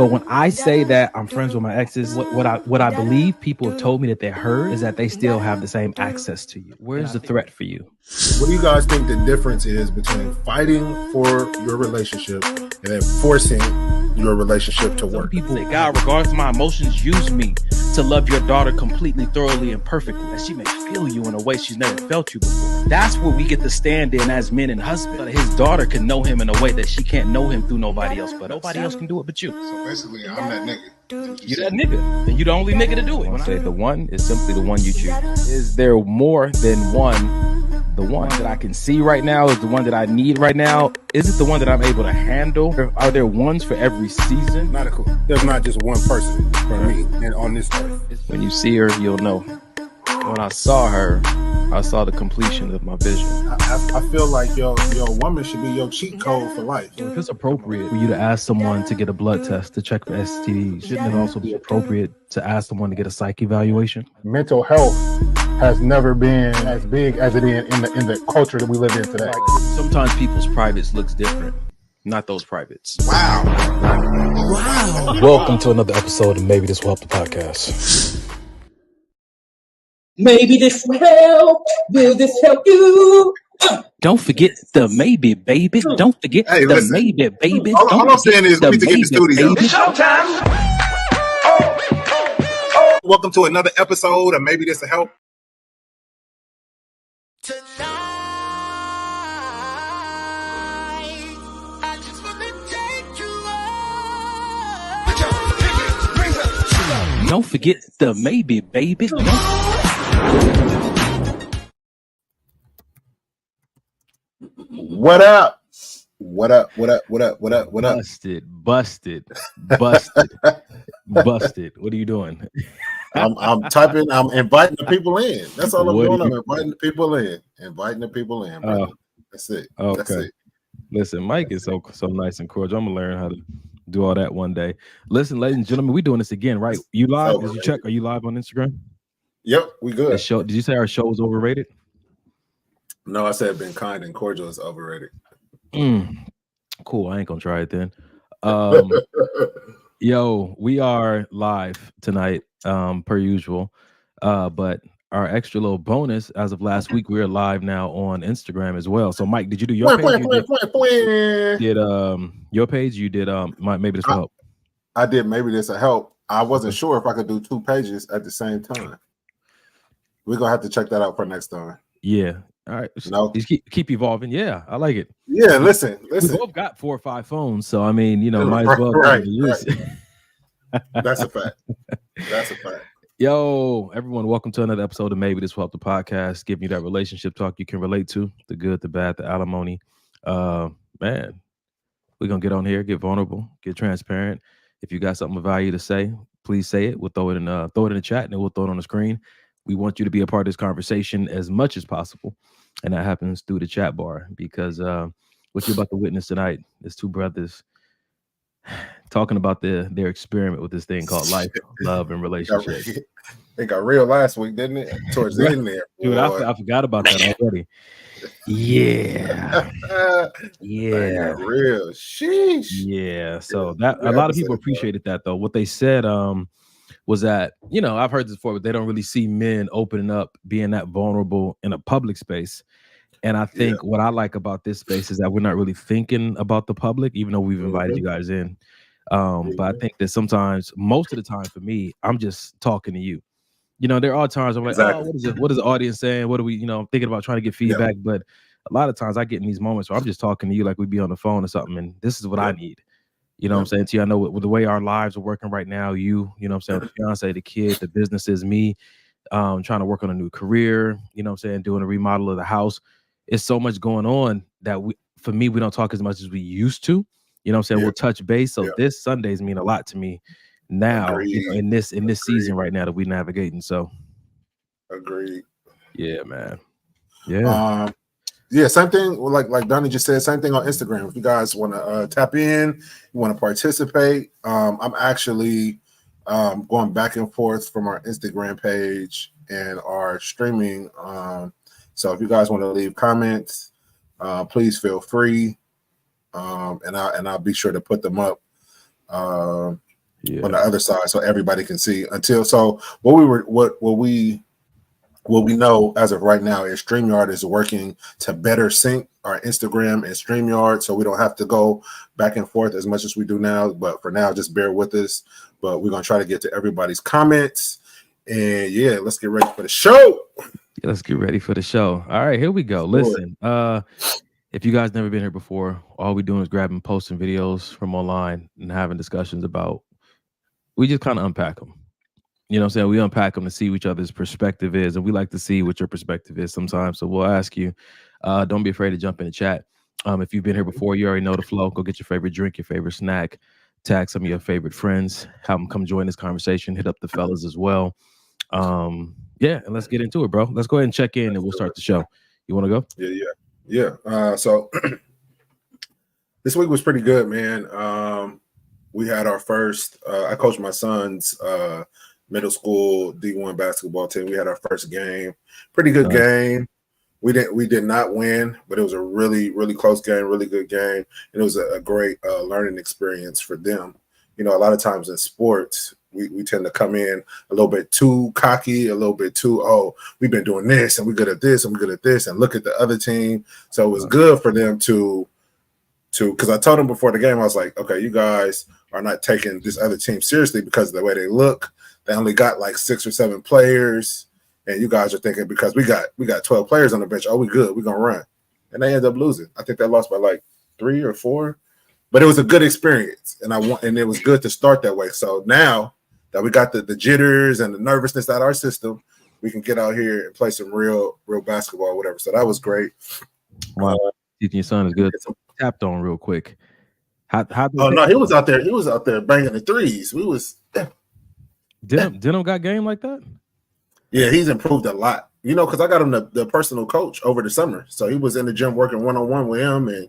But when I say that I'm friends with my exes, what I believe people have told me that they heard is that they still have the same access to you. Where's the threat for you? What do you guys think the difference is between fighting for your relationship and then forcing your relationship to work? Some people say, God, regardless of my emotions, use me to love your daughter completely, thoroughly, and perfectly. That she may feel you in a way she's never felt you before. That's where we get to stand in as men and husbands. His daughter can know him in a way that she can't know him through nobody else, but nobody else can do it but you. So basically, I'm that nigga. You're that nigga, and you're the only nigga to do it. When I say the one is simply the one you choose. Is there more than one? The one that I can see right now is the one that I need right now. Is it the one that I'm able to handle? Are there ones for every season? Not cool. There's not just one person for me and on this earth. When you see her, you'll know. When I saw her, I saw the completion of my vision. I feel like your woman should be your cheat code for life. So if it's appropriate for you to ask someone to get a blood test to check for STDs, shouldn't it also be appropriate to ask someone to get a psych evaluation? Mental health has never been as big as it is in the culture that we live in today. Sometimes people's privates looks different. Not those privates. Wow. Welcome to another episode of Maybe This Will Help the Podcast. Maybe this will help. Will this help you? Don't forget the maybe, baby. Don't forget Hey, the listen. maybe, baby. All I'm saying is we need to get in the studio. Baby. Showtime. Welcome to another episode of Maybe This Will Help. Don't forget the maybe, baby. What up? What up? What up? What up? What up? What up? Busted. What are you doing? I'm typing. I'm inviting the people in. That's all I'm What doing. do I'm you- inviting the people in. Inviting the people in. Brother. That's it. That's Okay. it. Listen, Mike is so nice and cordial. I'm gonna learn how to do all that one day. Listen, ladies and gentlemen, we're doing this again, right? You live? Did you check? Are you live on Instagram? Yep, we good. The show, did you say our show was overrated? No, I said being kind and cordial is overrated. Cool. I ain't gonna try it then. Yo, we are live tonight, per usual. But our extra little bonus, as of last week, we're live now on Instagram as well. So, Mike, did you do your page? Did your page? You did maybe this will help. I did. Maybe this will help. I wasn't sure if I could do two pages at the same time. We're gonna have to check that out for next time. Yeah. All right. No. Just keep evolving. Yeah, I like it. Yeah, listen. We both got 4 or 5 phones, so I mean, might as well. Right. Use. That's a fact. That's a fact. Yo, everyone, welcome to another episode of Maybe This Will Help the Podcast, giving you that relationship talk you can relate to, the good, the bad, the alimony. Man, we're gonna get on here, get vulnerable, get transparent. If you got something of value to say, please say it. We'll throw it in the chat, and then we'll throw it on the screen. We want you to be a part of this conversation as much as possible, and that happens through the chat bar, because what you're about to witness tonight is two brothers talking about their experiment with this thing called life, love, and relationships. It got real last week, didn't it? Towards the end there. Dude, I forgot about that already. Yeah. Yeah. Real. Sheesh. Yeah. So that a lot of people appreciated that, though. What they said was that, I've heard this before, but they don't really see men opening up, being that vulnerable in a public space. And I think what I like about this space is that we're not really thinking about the public, even though we've invited you guys in. But I think that sometimes, most of the time for me, I'm just talking to you. There are times I'm like, oh, what is the audience saying? What are we, I'm thinking about trying to get feedback. But a lot of times I get in these moments where I'm just talking to you like we'd be on the phone or something. And this is what I need. You know what I'm saying? To you, I know with the way our lives are working right now, you know what I'm saying? The fiance, the kid, the businesses, me, trying to work on a new career, you know what I'm saying? Doing a remodel of the house. It's so much going on that for me, we don't talk as much as we used to. You know what I'm saying? We'll touch base. So this Sundays mean a lot to me now, in this season right now that we're navigating. So agreed. Yeah, man. Yeah. Yeah, same thing. Like Donnie just said, same thing on Instagram. If you guys want to tap in, you want to participate. I'm actually going back and forth from our Instagram page and our streaming. So if you guys want to leave comments, please feel free. And I'll be sure to put them up. on the other side, so everybody can see. What we know as of right now is StreamYard is working to better sync our Instagram and StreamYard, so we don't have to go back and forth as much as we do now. But for now, just bear with us. But we're gonna try to get to everybody's comments. And yeah, let's get ready for the show. Yeah, let's get ready for the show. All right, here we go. Listen, if you guys never been here before, all we doing is grabbing posts and videos from online and having discussions about. We just kind of unpack them. You know what I'm saying? We unpack them to see what each other's perspective is, and we like to see what your perspective is sometimes. So we'll ask you, don't be afraid to jump in the chat. If you've been here before, you already know the flow. Go get your favorite drink, your favorite snack, tag some of your favorite friends, have them come join this conversation, hit up the fellas as well. Yeah, and let's get into it, bro. Let's go ahead and check in, and we'll start the show. You want to go? Yeah. So this week was pretty good, man. We had our first, I coached my son's middle school D1 basketball team. We had our first game, pretty good game. We did not win, but it was a really, really close game, really good game. And it was a great learning experience for them. You know, a lot of times in sports, we tend to come in a little bit too cocky, a little bit too, we've been doing this and we're good at this and we're good at this, and look at the other team. So it was good for them to because I told them before the game, I was like, okay, you guys are not taking this other team seriously because of the way they look. They only got like 6 or 7 players, and you guys are thinking because we got 12 players on the bench, we good, we're gonna run. And they end up losing. I think they lost by like 3 or 4. But it was a good experience, and it was good to start that way. So now that we got the jitters and the nervousness out of our system, we can get out here and play some real basketball or whatever. So that was great. Wow, teaching your son is good. Tapped on real quick. No, he was out there. He was out there banging the threes. Denham got game like that? Yeah, he's improved a lot. You know, because I got him the personal coach over the summer. So he was in the gym working one-on-one with him and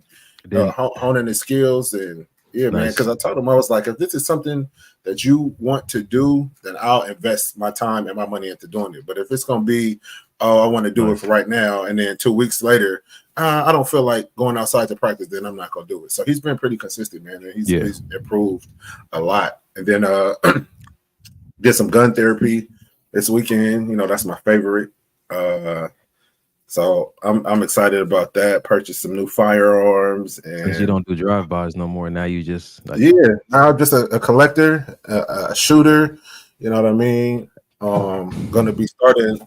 honing his skills. And yeah, man, because I told him, I was like, if this is something that you want to do, then I'll invest my time and my money into doing it. But if it's going to be, I want to do it for right now, and then 2 weeks later, I don't feel like going outside to practice, then I'm not going to do it. So he's been pretty consistent, man. And he's improved a lot. And then did some gun therapy this weekend. You know, that's my favorite. So I'm excited about that. Purchased some new firearms, and you don't do drive-bys no more. Now you just now I'm just a collector, a shooter. You know what I mean? Gonna be starting.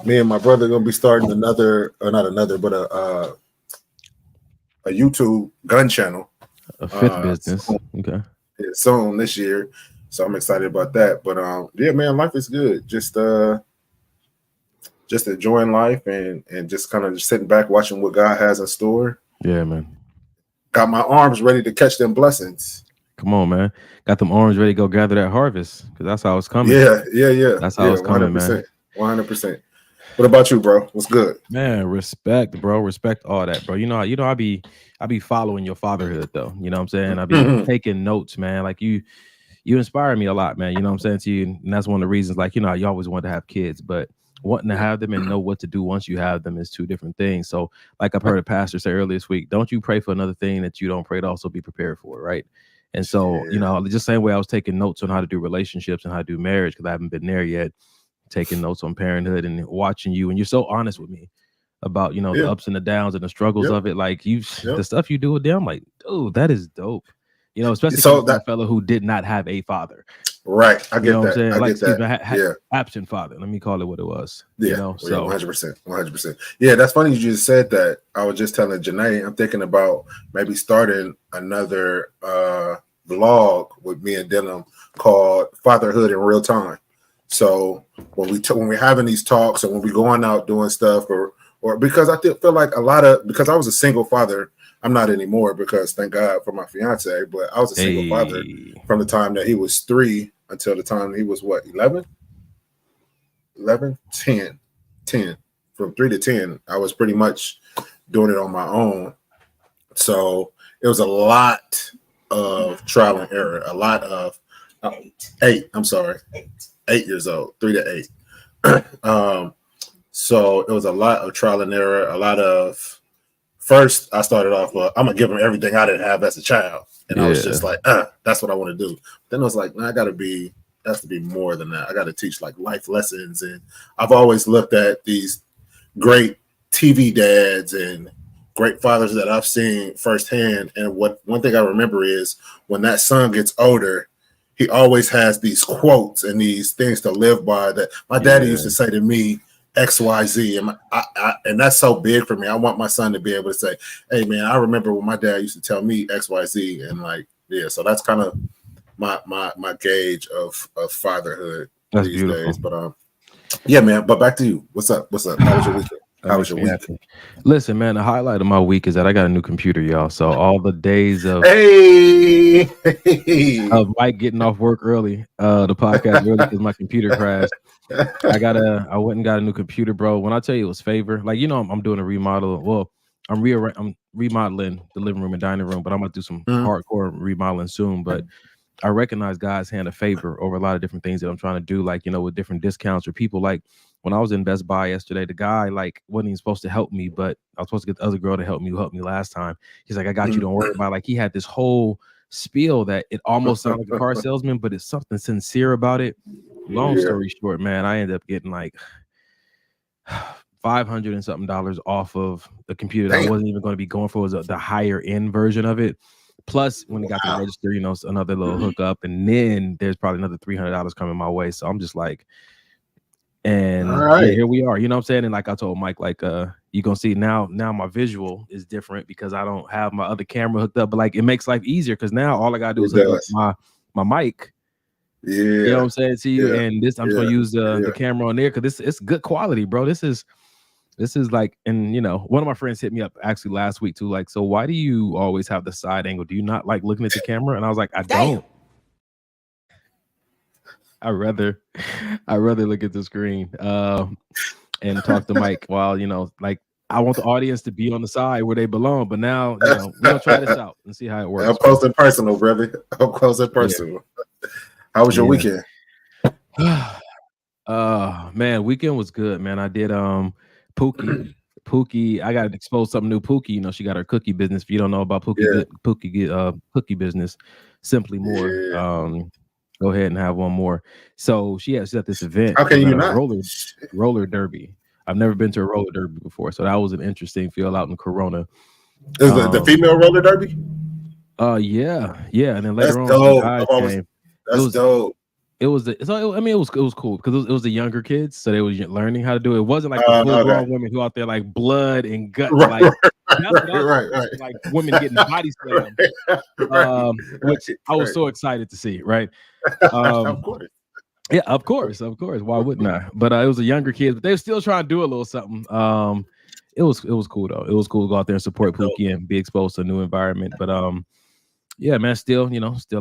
Me and my brother gonna be starting not another, but a YouTube gun channel. A fifth business. Okay. Soon this year. So I'm excited about that. But yeah, man, life is good. Just enjoying life and just kind of just sitting back watching what God has in store. Yeah, man. Got my arms ready to catch them blessings. Come on, man. Got them arms ready to go gather that harvest, because that's how it's coming. Yeah. That's how it's coming, 100%, man. 100%. What about you, bro? What's good? Man, respect, bro. Respect all that, bro. You know, I be following your fatherhood, though. You know what I'm saying? I be taking notes, man. Like you inspire me a lot, man. You know what I'm saying to you? And that's one of the reasons, like, you know, you always wanted to have kids, but wanting to have them and know what to do once you have them is two different things. So, like I've heard a pastor say earlier this week, don't you pray for another thing that you don't pray to also be prepared for, right? And so, you know, just same way I was taking notes on how to do relationships and how to do marriage, because I haven't been there yet, taking notes on parenthood and watching you. And you're so honest with me about, you know, the ups and the downs and the struggles of it. Like the stuff you do with them, I'm like, dude, that is dope. You know, especially that fellow who did not have a father. Right. I get that. I get that. Absent father. Let me call it what it was. Yeah. You know, so 100%. Yeah, that's funny you just said that. I was just telling Janae, I'm thinking about maybe starting another vlog with me and Denham called Fatherhood in Real Time. So when we're having these talks or when we're going out doing stuff or because I feel like because I was a single father. I'm not anymore because thank God for my fiance, but I was a single father from the time that he was 3 until the time he was 11, 10. From 3 to 10, I was pretty much doing it on my own. So it was a lot of trial and error, a lot of 8. I'm sorry, 8 years old, 3 to 8. So it was a lot of trial and error, a lot of first I started off, I'm gonna give them everything I didn't have as a child, and I was just like, that's what I want to do. Then I was like, nah, it has to be more than that. I got to teach like life lessons, and I've always looked at these great TV dads and great fathers that I've seen firsthand. And one thing I remember is when that son gets older, he always has these quotes and these things to live by that my daddy used to say to me, XYZ. And that's so big for me. I want my son to be able to say, hey man, I remember when my dad used to tell me XYZ. And like, yeah, so that's kind of my gauge of fatherhood these days. But yeah, man. But back to you. What's up? How was your weekend? How was your weekend? Listen, man, the highlight of my week is that I got a new computer, y'all. So all the days of Mike getting off work early, the podcast early because my computer crashed. I went and got a new computer, bro. When I tell you it was favor, like I'm doing a remodel. Well, I'm remodeling the living room and dining room, but I'm gonna do some hardcore remodeling soon. But I recognize God's hand of favor over a lot of different things that I'm trying to do, like with different discounts or people. Like when I was in Best Buy yesterday, the guy like wasn't even supposed to help me, but I was supposed to get the other girl to help me who helped me last time. He's like, I got you, don't worry about it. Like he had this whole spiel that it almost sounded like a car salesman, but it's something sincere about it. Long story short, man, I ended up getting like $500 and something off of the computer that I wasn't even going to be going for. Was the higher end version of it. Plus, when it got to the register, another little hookup, and then there's probably another $300 coming my way. So I'm just like, and here we are. You know what I'm saying? And like I told Mike, like you're gonna see now my visual is different because I don't have my other camera hooked up. But like it makes life easier because now all I gotta do is hook up my mic. Yeah, you know what I'm saying to you. And this I'm just gonna use the camera on there because it's good quality, bro. This is like, and one of my friends hit me up actually last week too, like, so why do you always have the side angle? Do you not like looking at the camera? And I was like, I don't. I rather look at the screen and talk to Mike while like I want the audience to be on the side where they belong. But now we're gonna try this out and see how it works. Up close and personal, brother. Up close and personal. How was your weekend? Man, weekend was good, man. I did Pookie, I got to expose something new. Pookie, she got her cookie business. If you don't know about Pookie, cookie business, Simply More. Go ahead and have one more. So she's at this event. How can you not? Roller derby. I've never been to a roller derby before, so that was an interesting feel out in Corona. Is the female roller derby? Yeah. And then later on, that's dope. It was it was cool because it was the younger kids, so they were learning how to do it. It wasn't like the full-grown women who out there like blood and guts, like like women getting body slammed, which I was so excited to see. Right, of course. Yeah, of course. Why wouldn't I? But it was the younger kids, but they were still trying to do a little something. It was cool though. It was cool to go out there and support Pookie and be exposed to a new environment. But yeah, man, still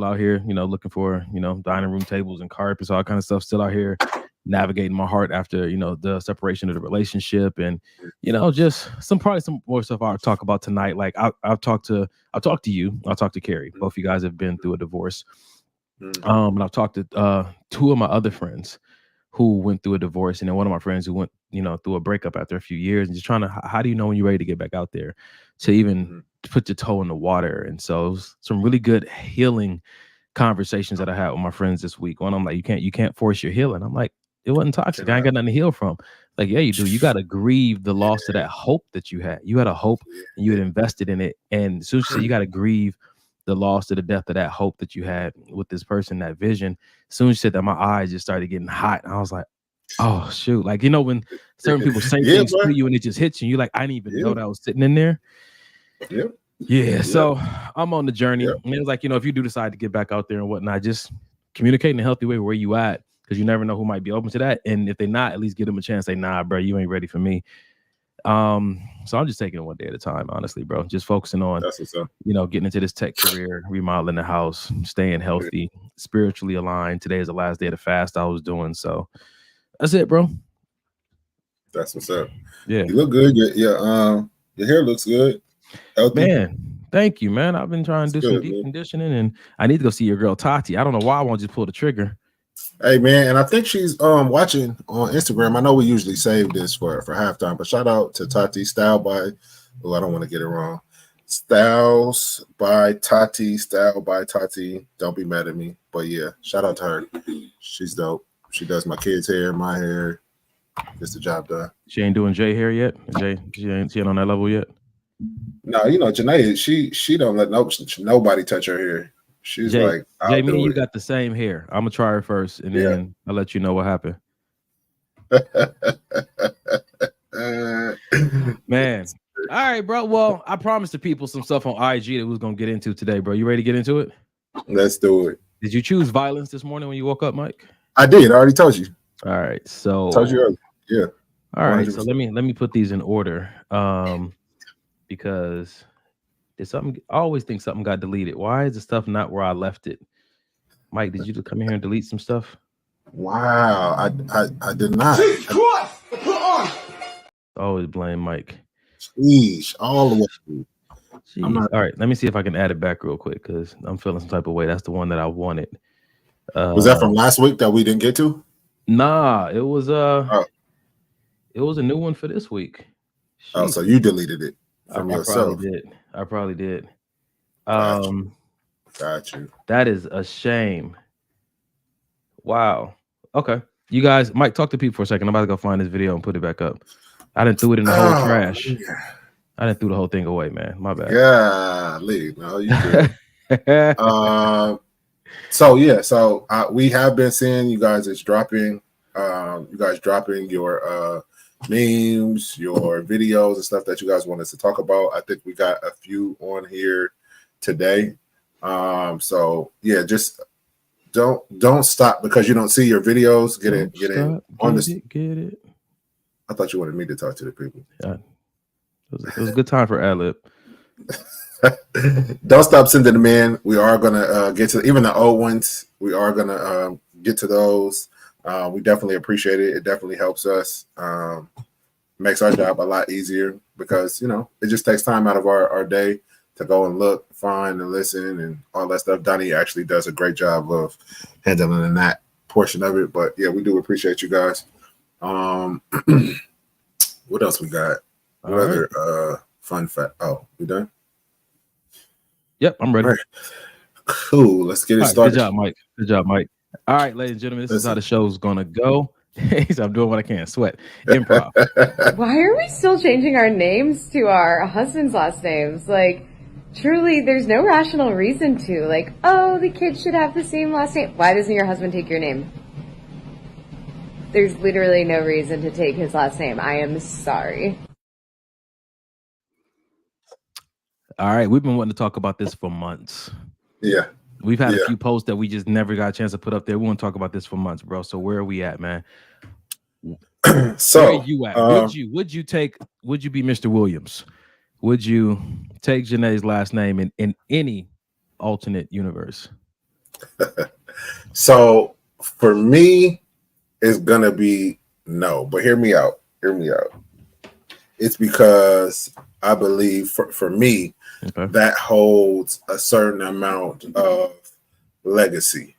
out here, looking for, dining room tables and carpets, all kind of stuff. Still out here navigating my heart after, the separation of the relationship and, just probably some more stuff I'll talk about tonight. Like I'll talk to you. I'll talk to Carrie. Both of you guys have been through a divorce. And I've talked to two of my other friends who went through a divorce, and then one of my friends who went, through a breakup after a few years, and just trying to, how do you know when you're ready to get back out there to even put your toe in the water? And so it was some really good healing conversations that I had with my friends this week. One, I'm like, you can't force your healing. I'm like, it wasn't toxic. I ain't got nothing to heal from. Like, yeah, you do. You got to grieve the loss of that hope that you had. You had a hope and you had invested in it. And as soon as you said, you got to grieve the loss of the death of that hope that you had with this person, that vision. As soon as you said that, my eyes just started getting hot. And I was like, oh, shoot. Like, when certain people say things to you and it just hits you, you're like, I didn't even know that was sitting in there. Yeah. So I'm on the journey. And it was like, if you do decide to get back out there and whatnot, just communicate in a healthy way where you at, because you never know who might be open to that. And if they're not, at least give them a chance. Say, nah, bro, you ain't ready for me. So I'm just taking it one day at a time, honestly, bro. Just focusing on, getting into this tech career, remodeling the house, staying healthy, spiritually aligned. Today is the last day of the fast I was doing. So that's it, bro. That's what's up. Yeah. You look good. Your hair looks good. Healthy. Man, thank you, man. I've been trying to do some deep conditioning, and I need to go see your girl Tati. I don't know why I won't just pull the trigger. Hey man, and I think she's watching on Instagram. I know we usually save this for halftime, but shout out to Tati, styled by Oh, I don't want to get it wrong. Styles by Tati. Style by Tati. Don't be mad at me. But yeah, shout out to her. She's dope. She does my kids' hair, my hair. Gets the job done. She ain't doing Jay hair yet. She ain't on that level yet. No, you know, Janae, she don't let nobody touch her hair. She's Jay, like, Jay, me and you got the same hair. I'm gonna try her first, and then I'll let you know what happened. Man. All right, bro. Well, I promised the people some stuff on IG that we was gonna get into today, bro. You ready to get into it? Let's do it. Did you choose violence this morning when you woke up, Mike? I did. I already told you. All right, so Told you earlier. Yeah. All right, 100%. So let me put these in order. Because there's something. I always think something got deleted. Why is the stuff not where I left it? Mike, did you come in here and delete some stuff? Wow, I did not. Always blame Mike. Jeez, all the way. All right, let me see if I can add it back real quick because I'm feeling some type of way. That's the one that I wanted. Was that from last week that we didn't get to? Nah, it was it was a new one for this week. Oh, so you deleted it from yourself? I probably did. Got you. That is a shame. Wow. Okay, you guys, Mike, talk to people for a second. I'm about to go find this video and put it back up. I didn't threw it in the whole trash. Yeah. I didn't throw the whole thing away, man. My bad. Yeah, no, you good. So we have been seeing you guys is dropping, you guys dropping your memes, your videos and stuff that you guys want us to talk about. I think we got a few on here today. So yeah, just don't stop because you don't see your videos. Get it. I thought you wanted me to talk to the people. Yeah. It was a good time for ad-lib. Don't stop sending them in. We are gonna get to even the old ones. We are gonna get to those. We definitely appreciate it. It definitely helps us. Makes our job a lot easier because it just takes time out of our day to go and look, find, and listen, and all that stuff. Donnie actually does a great job of handling that portion of it. But yeah, we do appreciate you guys. What else we got? What other fun fact? Oh, we done? Yep, I'm ready. Right. Cool. Let's get it started. Good job, Mike. Good job, Mike. All right, ladies and gentlemen, this is how the show's gonna go. I'm doing what I can. Sweat. Improv. Why are we still changing our names to our husband's last names? Like, truly, there's no rational reason to. Like, oh, the kids should have the same last name. Why doesn't your husband take your name? There's literally no reason to take his last name. I am sorry. All right, we've been wanting to talk about this for months. Yeah. We've had a few posts that we just never got a chance to put up there. We want to talk about this for months, bro. So where are we at, man? So where are you at? Would you be Mr. Williams? Would you take Janae's last name in any alternate universe? So for me, it's gonna be no, but hear me out. It's because I believe for me, that holds a certain amount of legacy.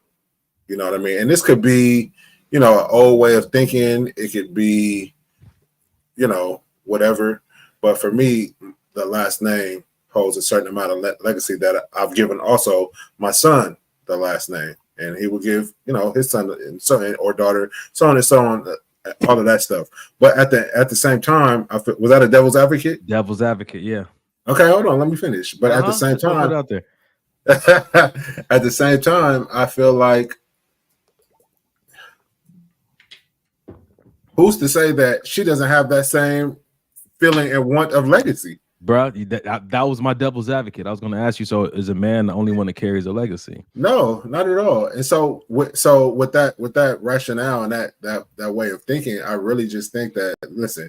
You know what I mean? And this could be, an old way of thinking. It could be, whatever. But for me, the last name holds a certain amount of legacy that I've given also my son the last name. And he will give, his son or daughter, so on and so on, all of that stuff. But at the same time, was that a devil's advocate? Devil's advocate, yeah. Okay, hold on, let me finish. But at the same time, out there. At the same time, I feel like who's to say that she doesn't have that same feeling and want of legacy? Bro, that was my devil's advocate. I was going to ask you, so is a man the only one that carries a legacy? No, not at all. And so with that rationale and that way of thinking, I really just think that, listen,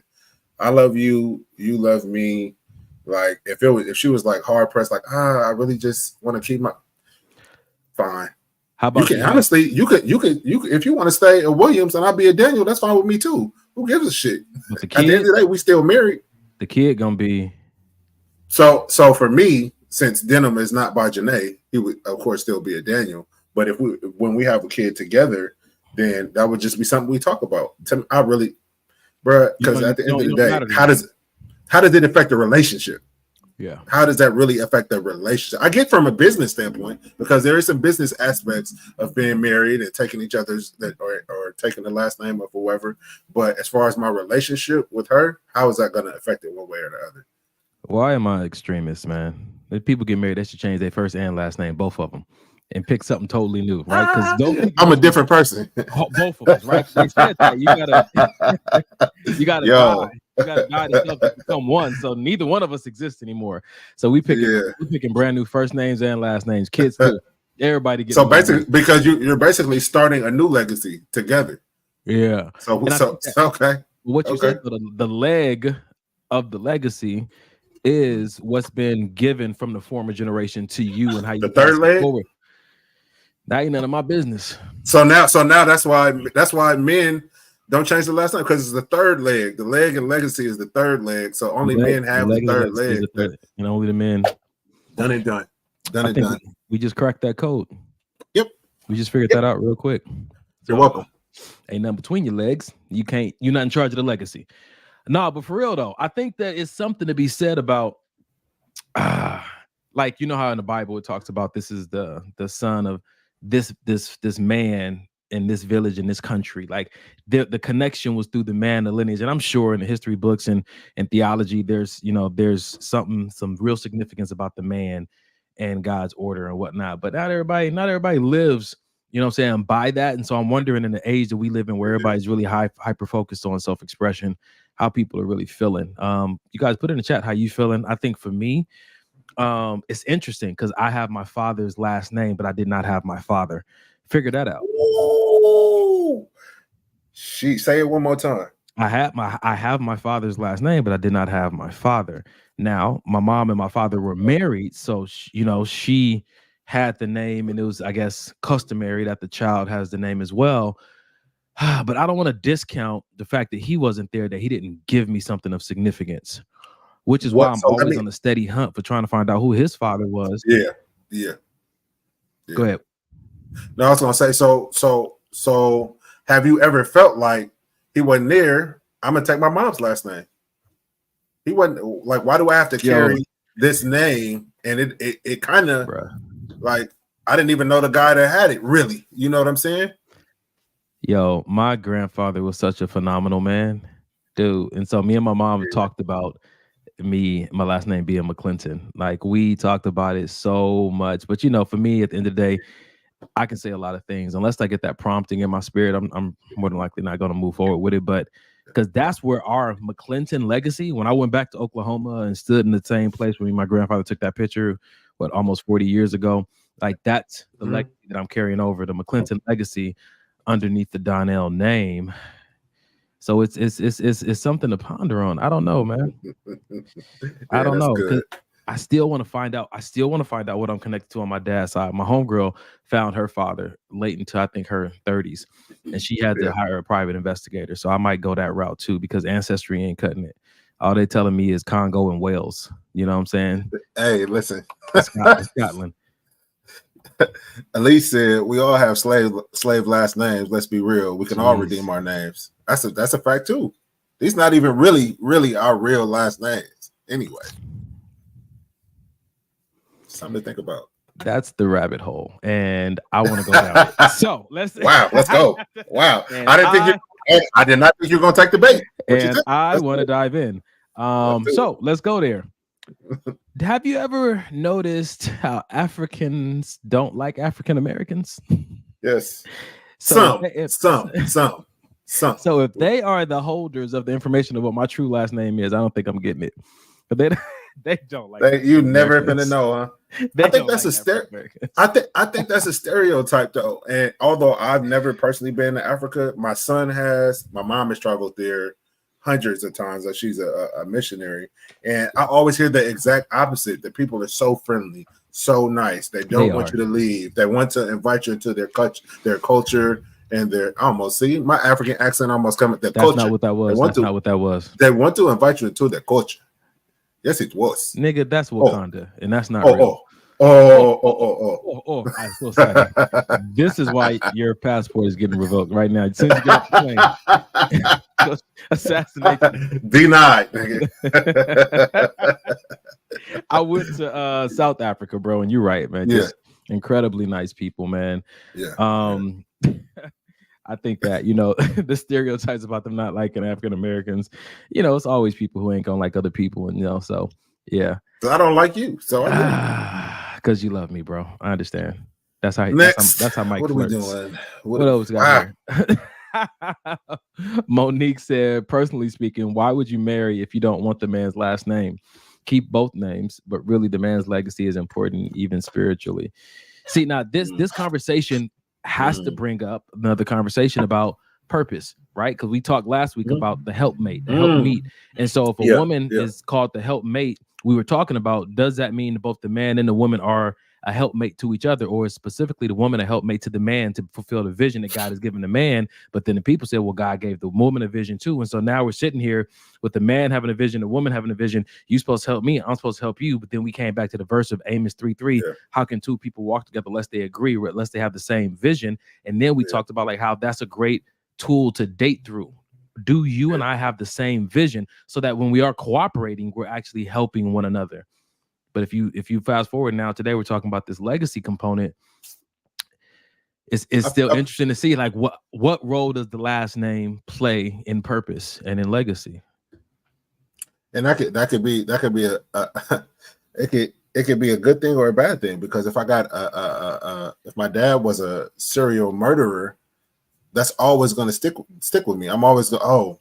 I love you, you love me. Like if she was like hard pressed, like I really just want to keep my fine. How about you can honestly you could if you want to stay a Williams and I'll be a Daniel, that's fine with me too. Who gives a shit? But the kid, at the end of the day, we still married. The kid gonna be so for me, since Denim is not by Janae, he would of course still be a Daniel. But when we have a kid together, then that would just be something we talk about. I really, bro, because at the end of the day, how does how does it affect the relationship? Yeah. How does that really affect the relationship? I get from a business standpoint, because there is some business aspects of being married and taking each other's or taking the last name of whoever. But as far as my relationship with her, how is that going to affect it one way or the other? Why am I extremist, man? If people get married, they should change their first and last name, both of them, and pick something totally new, right? Because I'm a different person. Both of us, right? They said that you gotta die. You gotta die to become one. So neither one of us exists anymore. So we're picking brand new first names and last names. Kids too. Everybody gets so basically because you're basically starting a new legacy together. Yeah. So okay. What you said, the leg of the legacy is what's been given from the former generation to you and how you the third leg forward. That ain't none of my business. So now that's why men don't change the last name, because it's the third leg. The leg and legacy is the third leg. So only men have the third leg. And only the men. Done and done. We just cracked that code. Yep. We just figured that out real quick. You're welcome. Ain't nothing between your legs. You're not in charge of the legacy. No, but for real though, I think that it's something to be said about like, you know how in the Bible it talks about this is the son of this man in this village in this country. Like the connection was through the man, the lineage. And I'm sure in the history books and theology, there's some real significance about the man and God's order and whatnot. But not everybody lives, you know what I'm saying, by that. And so I'm wondering, in the age that we live in, where everybody's really hyper focused on self-expression, how people are really feeling. You guys put in the chat how you feeling. I think for me, it's interesting because I have my father's last name, but I did not have my father. Figure that out. Ooh. Say it one more time. I have my father's last name, but I did not have my father. Now, my mom and my father were married, so she had the name, and it was, I guess, customary that the child has the name as well. But I don't want to discount the fact that he wasn't there, that he didn't give me something of significance, which is why I'm always on a steady hunt for trying to find out who his father was. Yeah. Go ahead. No, I was gonna say, so have you ever felt like he wasn't there? I'm gonna take my mom's last name. He wasn't, like, why do I have to carry this name? And it kind of like, I didn't even know the guy that had it, really. You know what I'm saying? Yo, my grandfather was such a phenomenal man, dude. And so me and my mom talked about my last name being McClinton. Like, we talked about it so much. But for me, at the end of the day, I can say a lot of things. Unless I get that prompting in my spirit, I'm more than likely not going to move forward with it. But because that's where our McClinton legacy, when I went back to Oklahoma and stood in the same place where my grandfather took that picture, almost 40 years ago, like, that's the legacy that I'm carrying over, the McClinton legacy underneath the Donnell name. So it's something to ponder on. I don't know, man. I don't know. I still want to find out. What I'm connected to on my dad's side. My homegirl found her father late into, I think, her 30s, and she had to hire a private investigator. So I might go that route too, because Ancestry ain't cutting it. All they telling me is Congo and Wales. You know what I'm saying? Hey, listen. Scotland. Elise said we all have slave last names. Let's be real. We can all redeem our names. That's a fact too. These not even really our real last names anyway. Something to think about. That's the rabbit hole, and I want to go down it. So let's go. Wow. I did not think you were gonna take the bait. And I want to dive in. So let's go there. Have you ever noticed how Africans don't like African Americans? Yes. So Some. So if they are the holders of the information of what my true last name is, I don't think I'm getting it. But they don't like. You never gonna know, huh? I think that's like I think that's a stereotype, though. And although I've never personally been to Africa, my son has. My mom has traveled there hundreds of times. That she's a missionary, and I always hear the exact opposite. That people are so friendly, so nice. They don't want you to leave. They want to invite you into their culture. And they're almost, see, my African accent almost coming. That's culture. Not what that was. That's not what that was. They want to invite you into their culture. Yes, it was. Nigga, that's Wakanda, and that's not real. I'm so sorry. This is why your passport is getting revoked right now. As soon as you get off the plane, assassination denied. I went to South Africa, bro, and you're right, man. Just incredibly nice people, man. Yeah. I think that, you know, the stereotypes about them not liking African Americans, you know, it's always people who ain't gonna like other people, and you know, so yeah. I don't like you, so because you love me, bro. I understand. That's how. That's how Mike. What flirts. Are we doing? What else got here? Monique said, personally speaking, why would you marry if you don't want the man's last name? Keep both names, but really the man's legacy is important, even spiritually. See, now this conversation has to bring up another conversation about purpose, right? Because we talked last week about the helpmate, the helpmeet. And so if a woman is called the helpmate, we were talking about, does that mean both the man and the woman are a helpmate to each other, or is specifically the woman a helpmate to the man to fulfill the vision that God has given the man? But then the people said, well, God gave the woman a vision too. And so now we're sitting here with the man having a vision, the woman having a vision. You're supposed to help me, I'm supposed to help you. But then we came back to the verse of Amos 3:3. How can two people walk together unless they agree, or unless they have the same vision? And then we talked about like how that's a great tool to date through. Do you and I have the same vision, so that when we are cooperating, we're actually helping one another? But if you fast forward now, today we're talking about this legacy component. It's still interesting to see like what role does the last name play in purpose and in legacy? And that could be it could be a good thing or a bad thing, because if I got if my dad was a serial murderer, that's always going to stick with me. I'm always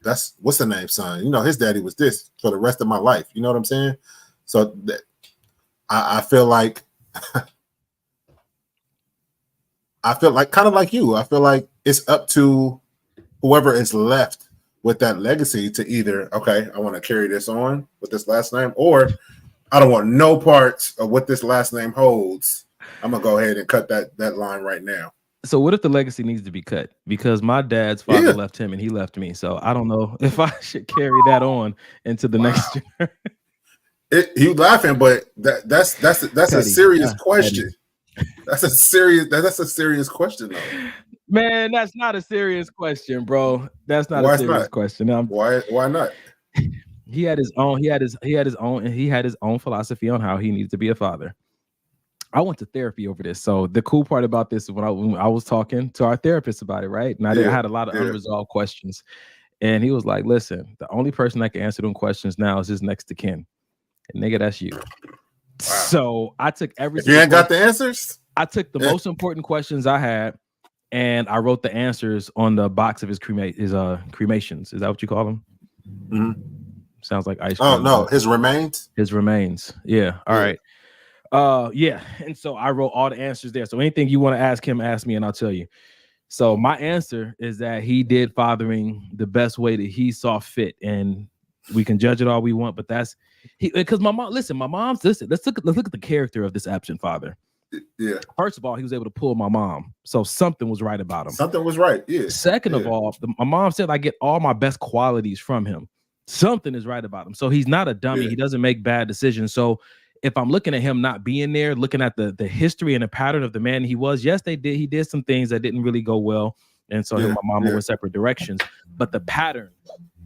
that's what's the name, son? You know, his daddy was this for the rest of my life. You know what I'm saying? So I feel like kind of like you. I feel like it's up to whoever is left with that legacy to either, okay, I want to carry this on with this last name, or I don't want no parts of what this last name holds. I'm gonna go ahead and cut that line right now. So what if the legacy needs to be cut? Because my dad's father left him and he left me. So I don't know if I should carry that on into the next generation. You laughing, but that's a serious question. That's a serious question, though. Man, that's not a serious question, bro. That's not a serious question. Why not? He had his own philosophy on how he needs to be a father. I went to therapy over this. So the cool part about this is when I was talking to our therapist about it, right? And I had a lot of unresolved questions. And he was like, listen, the only person that can answer them questions now is his next to kin. And nigga, that's you. Wow. So I took everything. You ain't got the answers? I took the most important questions I had, and I wrote the answers on the box of his cremations. Is that what you call them? Mm-hmm. Sounds like ice cream. Oh no, his remains. His remains. Yeah. All right. Yeah. And so I wrote all the answers there. So anything you want to ask him, ask me, and I'll tell you. So my answer is that he did fathering the best way that he saw fit, and we can judge it all we want, but that's because my mom. Listen, my mom's. Listen, let's look at the character of this absent father. Yeah. First of all, he was able to pull my mom, so something was right about him. Something was right. Yeah. Second of all, my mom said I get all my best qualities from him. Something is right about him. So he's not a dummy. Yeah. He doesn't make bad decisions. So if I'm looking at him not being there, looking at the history and the pattern of the man he was, yes, he did some things that didn't really go well, and so him and my mama went separate directions. But the pattern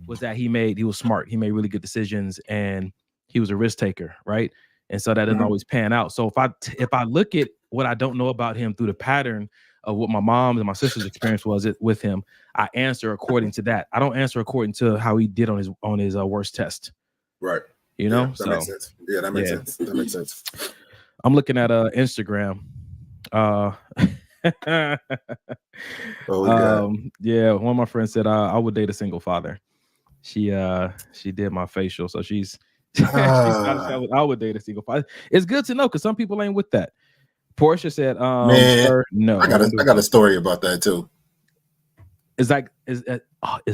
was that he was smart. He made really good decisions, and he was a risk taker, right? And so that didn't always pan out. So if I look at what I don't know about him through the pattern of what my mom's and my sister's experience was with him, I answer according to that. I don't answer according to how he did on his worst test. Right. You know? That makes sense. Yeah, that makes sense. That makes sense. I'm looking at Instagram. Yeah, one of my friends said I would date a single father. She did my facial, so she's I would date a single father. It's good to know because some people ain't with that. Portia said, man, no. I got a story about that too. Is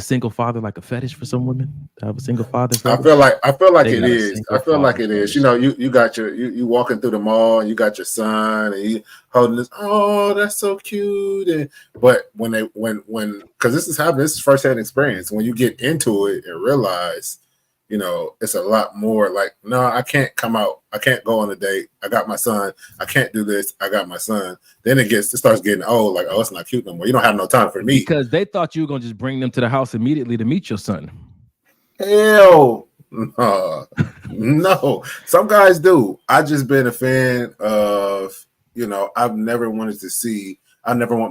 single father like a fetish for some women? To have a single father? I feel like it is. I feel like it is. You know, you got you walking through the mall and you got your son and you holding this. Oh, that's so cute. But when because this is happening, this is firsthand experience. When you get into it and realize you know, it's a lot more like, no, I can't come out. I can't go on a date. I got my son. I can't do this. I got my son. Then it starts getting old. Like, oh, it's not cute no more. You don't have no time for me. Because they thought you were going to just bring them to the house immediately to meet your son. Hell no. Some guys do. I just been a fan of, you know, I never want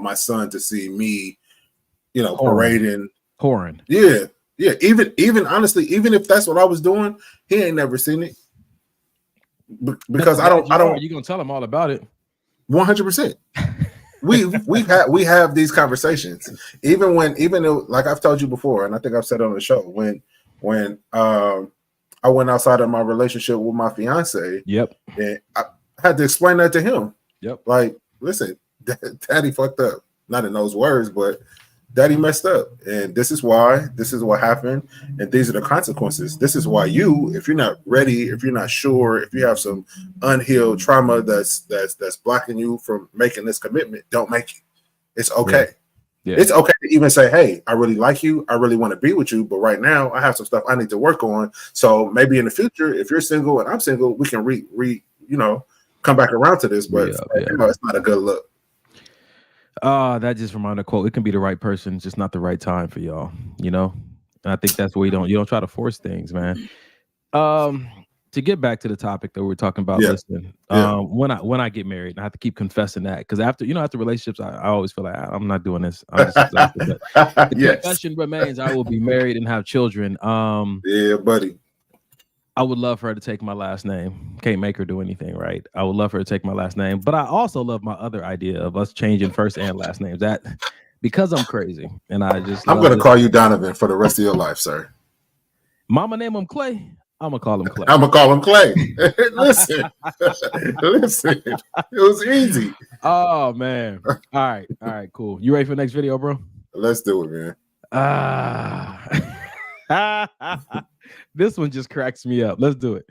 my son to see me, you know, parading. Whoring. Yeah. Yeah. Even honestly, even if that's what I was doing, he ain't never seen it. Because I don't. You're going to tell him all about it. 100%. we have these conversations. Even like I've told you before, and I think I've said it on the show, when I went outside of my relationship with my fiance. Yep. And I had to explain that to him. Yep. Like, listen, daddy fucked up. Not in those words, but daddy messed up. And this is why, this is what happened. And these are the consequences. This is why if you're not ready, if you're not sure, if you have some unhealed trauma that's blocking you from making this commitment, don't make it. It's okay. Yeah. It's okay to even say, hey, I really like you. I really want to be with you. But right now I have some stuff I need to work on. So maybe in the future, if you're single and I'm single, we can come back around to this. But you know, it's not a good look. That just reminded a quote. It can be the right person, just not the right time for y'all, you know? And I think that's where you don't try to force things, man. To get back to the topic that we're talking about, listen, when I get married, and I have to keep confessing that, because after relationships, I always feel like I'm not doing this. I'm just exhausted, but the confession remains, I will be married and have children. Yeah, buddy. I would love for her to take my last name. Can't make her do anything, right? I would love for her to take my last name, but I also love my other idea of us changing first and last names. That because I'm crazy, and I'm going to call you Donovan for the rest of your life, sir. Mama name him Clay. I'm gonna call him Clay. I'm gonna call him Clay. Listen, it was easy. Oh man! All right, cool. You ready for the next video, bro? Let's do it, man. This one just cracks me up. Let's do it.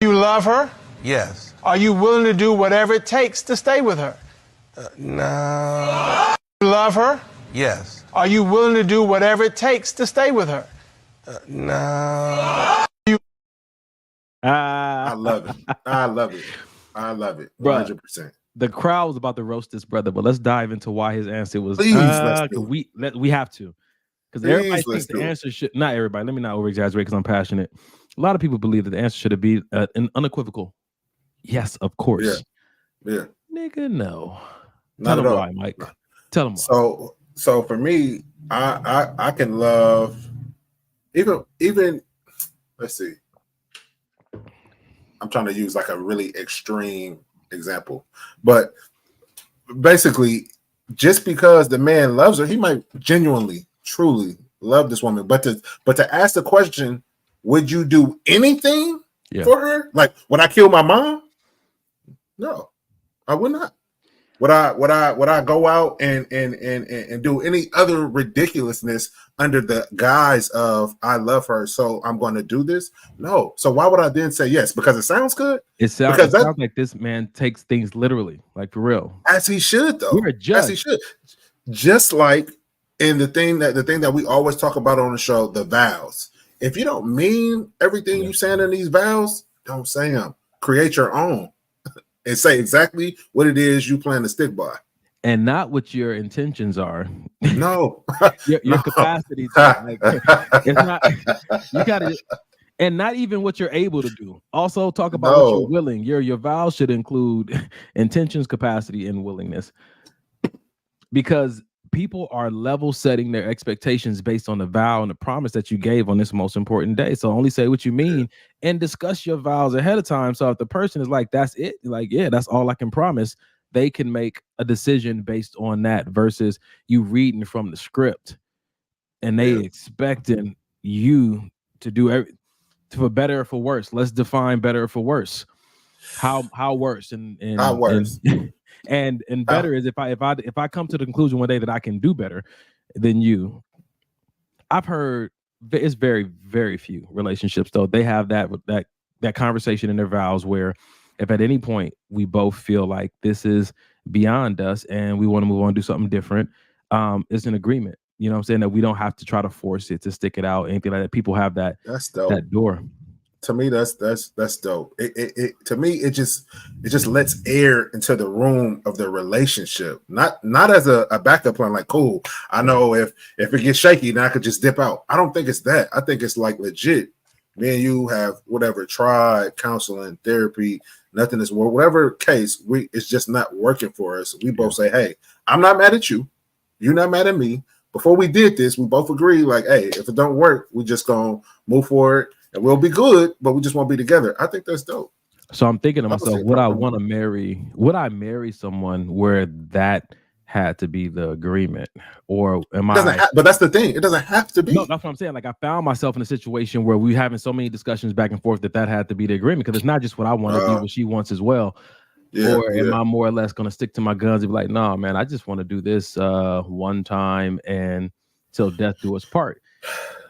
You love her? Yes. Are you willing to do whatever it takes to stay with her? No. You love her? Yes. Are you willing to do whatever it takes to stay with her? No. I love it. I love it. 100%. The crowd was about to roast this brother, but let's dive into why his answer was. Please, let's do it. We have to, because everybody thinks the answer should. Not everybody. Let me not over exaggerate, because I'm passionate. A lot of people believe that the answer should be an unequivocal yes, of course. Yeah. Nigga, no. Not Tell at him all. why, Mike. Tell him why. So for me, I can love even. Let's see. I'm trying to use like a really extreme example, but basically, just because the man loves her, he might genuinely, truly love this woman. But to ask the question, would you do anything for her? Like, would I kill my mom? No, I would not. Would I go out and do any other ridiculousness under the guise of I love her, so I'm going to do this? No. So why would I then say yes? Because it sounds good. It sounds like this man takes things literally, like for real. As he should, though. You're a judge. As he should. Just like in the thing that we always talk about on the show, the vows. If you don't mean everything you saying in these vows, don't say them. Create your own. And say exactly what it is you plan to stick by, and not what your intentions are. No, your capacity. It's not. You gotta, and not even what you're able to do. Also, talk about what you're willing. Your vows should include intentions, capacity, and willingness, because people are level setting their expectations based on the vow and the promise that you gave on this most important day. So only say what you mean and discuss your vows ahead of time. So if the person is like, that's it, like, yeah, that's all I can promise, they can make a decision based on that versus you reading from the script and they expecting you to do for better or for worse. Let's define better or for worse. How worse and how worse. And better is if I come to the conclusion one day that I can do better than you. I've heard it's very, very few relationships though. They have that conversation in their vows where if at any point we both feel like this is beyond us and we want to move on and do something different, it's an agreement. You know what I'm saying? That we don't have to try to force it to stick it out, anything like that. People have that door. To me, that's dope. It to me, it just lets air into the room of the relationship. Not as a backup plan, like, cool, I know if it gets shaky, then I could just dip out. I don't think it's that. I think it's like legit. Me and you have whatever tried counseling, therapy, nothing is whatever case, it's just not working for us. We both say, hey, I'm not mad at you. You're not mad at me. Before we did this, we both agreed, like, hey, if it don't work, we just gonna move forward and we'll be good, but we just won't be together. I think that's dope. So I'm thinking to myself, would I want to marry? Would I marry someone where that had to be the agreement, or am I? But that's the thing; it doesn't have to be. No, that's what I'm saying. Like I found myself in a situation where we having so many discussions back and forth that had to be the agreement, because it's not just what I want to be, what she wants as well. Or am I more or less going to stick to my guns and be like, no, man, I just want to do this one time and till death do us part.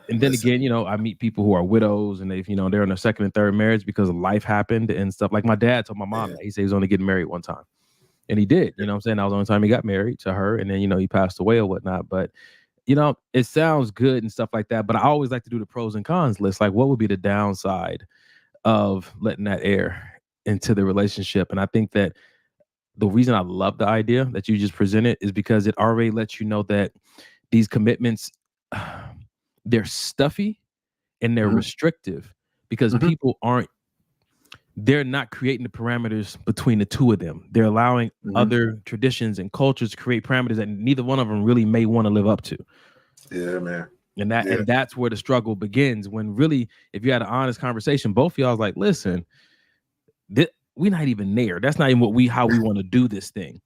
And then again, you know, I meet people who are widows and they've, you know, they're in their second and third marriage because life happened and stuff. Like my dad told my mom that he said he was only getting married one time. And he did, you know what I'm saying? That was the only time he got married to her. And then, you know, he passed away or whatnot. But, you know, it sounds good and stuff like that. But I always like to do the pros and cons list. Like, what would be the downside of letting that air into the relationship? And I think that the reason I love the idea that you just presented is because it already lets you know that these commitments, they're stuffy and they're restrictive, because people they're not creating the parameters between the two of them. They're allowing other traditions and cultures to create parameters that neither one of them really may want to live up to. Yeah, man. And that's where the struggle begins, when really, if you had an honest conversation, both of y'all was like, listen, we're not even there. That's not even how we want to do this thing.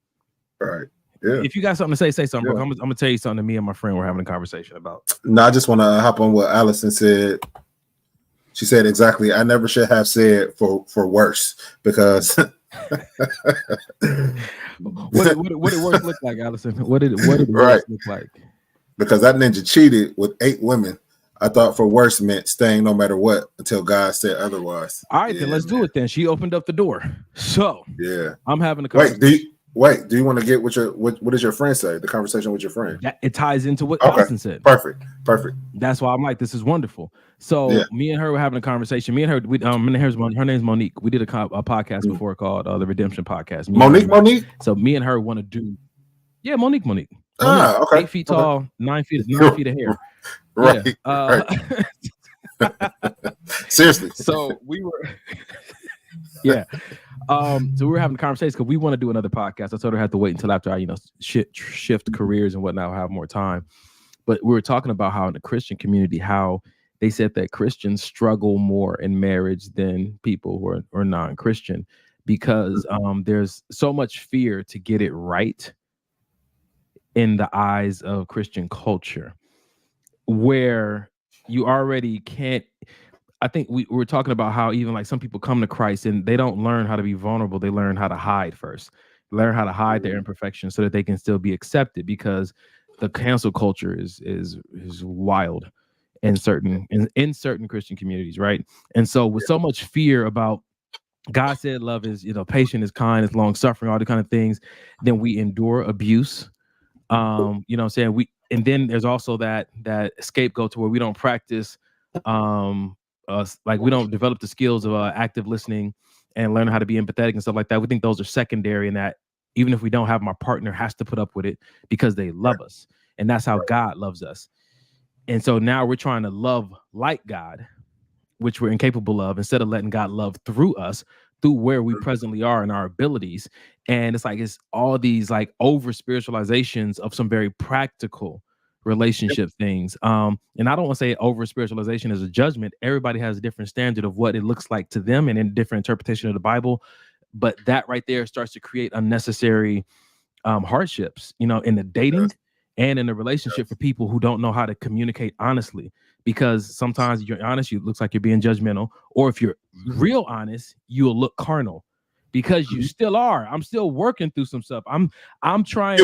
Right. Yeah. If you got something to say something, bro. I'm gonna tell you something that me and my friend were having a conversation about. No, I just want to hop on what Allison said. She said exactly. I never should have said for worse, because what did worse look like, Allison? What did worse look like? Because that ninja cheated with 8 women. I thought for worse meant staying no matter what until God said otherwise. All right, then let's do it. Then she opened up the door. So I'm having a conversation. Wait, do you want to get what does your friend say? The conversation with your friend. It ties into what Allison said. Perfect. That's why I'm like, this is wonderful. So me and her were having a conversation. Me and her, her name's Monique. We did a podcast before called the Redemption Podcast. Monique. So me and her want to do, Monique. Okay. 8 feet tall, 9 feet of hair. Right. Seriously. So we were, so we were having a conversation because we want to do another podcast. I told her I had to wait until after I, shift careers and whatnot, I'll have more time. But we were talking about how in the Christian community, how they said that Christians struggle more in marriage than people who are non-Christian, because there's so much fear to get it right in the eyes of Christian culture, where you already can't. I think we were talking about how even like some people come to Christ and they don't learn how to be vulnerable. They learn how to hide first, learn how to hide their imperfections so that they can still be accepted, because the cancel culture is wild in certain Christian communities, right? And so with so much fear about, God said love is, patient, is kind, is long suffering, all the kind of things, then we endure abuse. And then there's also that scapegoat to where we don't practice, like we don't develop the skills of active listening and learn how to be empathetic and stuff like that. We think those are secondary, and that even if we don't have them, our partner has to put up with it because they love us. And that's how God loves us. And so now we're trying to love like God, which we're incapable of, instead of letting God love through us, through where we presently are in our abilities. And it's all these like over spiritualizations of some very practical relationship things. And I don't want to say over spiritualization is a judgment. Everybody has a different standard of what it looks like to them and a different interpretation of the Bible. But that right there starts to create unnecessary hardships, in the dating and in the relationship for people who don't know how to communicate honestly. Because sometimes you're honest, you looks like you're being judgmental, or if you're real honest, you'll look carnal, because you still are. I'm still working through some stuff. I'm trying.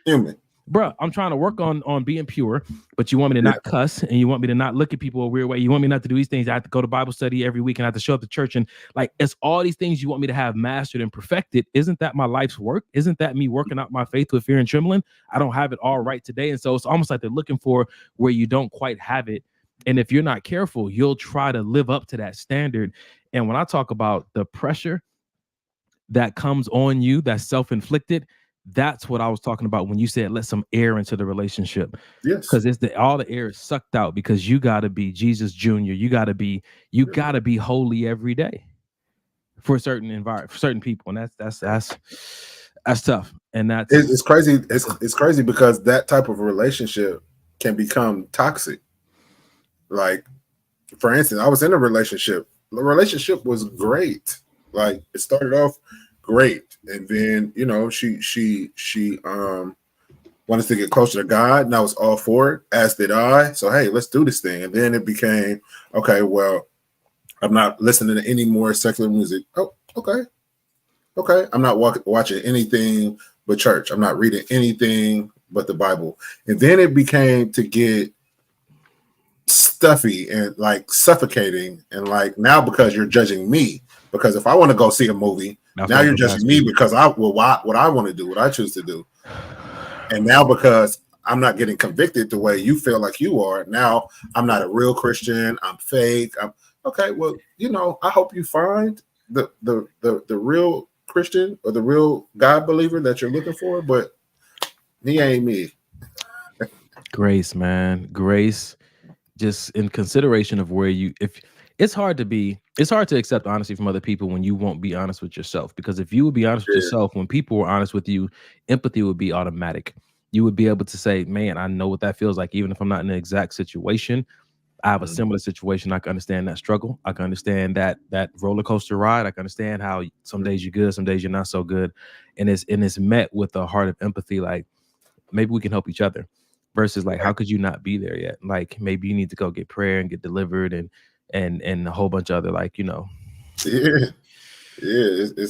Human. bro, I'm trying to work on being pure, but you want me to not cuss, and you want me to not look at people a weird way. You want me not to do these things. I have to go to Bible study every week, and I have to show up to church, and like it's all these things you want me to have mastered and perfected. Isn't that my life's work? Isn't that me working out my faith with fear and trembling? I don't have it all right today, and so it's almost like they're looking for where you don't quite have it. And if you're not careful, you'll try to live up to that standard. And when I talk about the pressure that comes on you, that's self-inflicted, that's what I was talking about when you said let some air into the relationship. Yes, because it's all the air is sucked out because you got to be Jesus Jr. You got to be holy every day for a certain environment, for certain people, and that's tough. And it's crazy. It's crazy because that type of relationship can become toxic. Like, for instance, I was in a relationship. The relationship was great. Like, it started off great, and then she wanted to get closer to God, and I was all for it, as did I. So hey, let's do this thing. And then it became, okay, well, I'm not listening to any more secular music. Oh, okay. I'm not watching anything but church. I'm not reading anything but the Bible. And then it became to get stuffy and like suffocating, and like now because you're judging me, because if I want to go see a movie, now you're judging me because what I want to do, what I choose to do. And now because I'm not getting convicted the way you feel like you are, now I'm not a real Christian, I'm fake. Okay, well, I hope you find the real Christian or the real God believer that you're looking for, but he ain't me. Grace, man. Grace, just in consideration of if it's hard to accept honesty from other people when you won't be honest with yourself. Because if you would be honest with yourself, when people were honest with you, empathy would be automatic. You would be able to say, man, I know what that feels like. Even if I'm not in the exact situation, I have a similar situation. I can understand that struggle. I can understand that roller coaster ride. I can understand how some days you're good, some days you're not so good. And it's met with a heart of empathy. Like, maybe we can help each other. Versus like, how could you not be there yet? Like, maybe you need to go get prayer and get delivered and a whole bunch of other, like, it's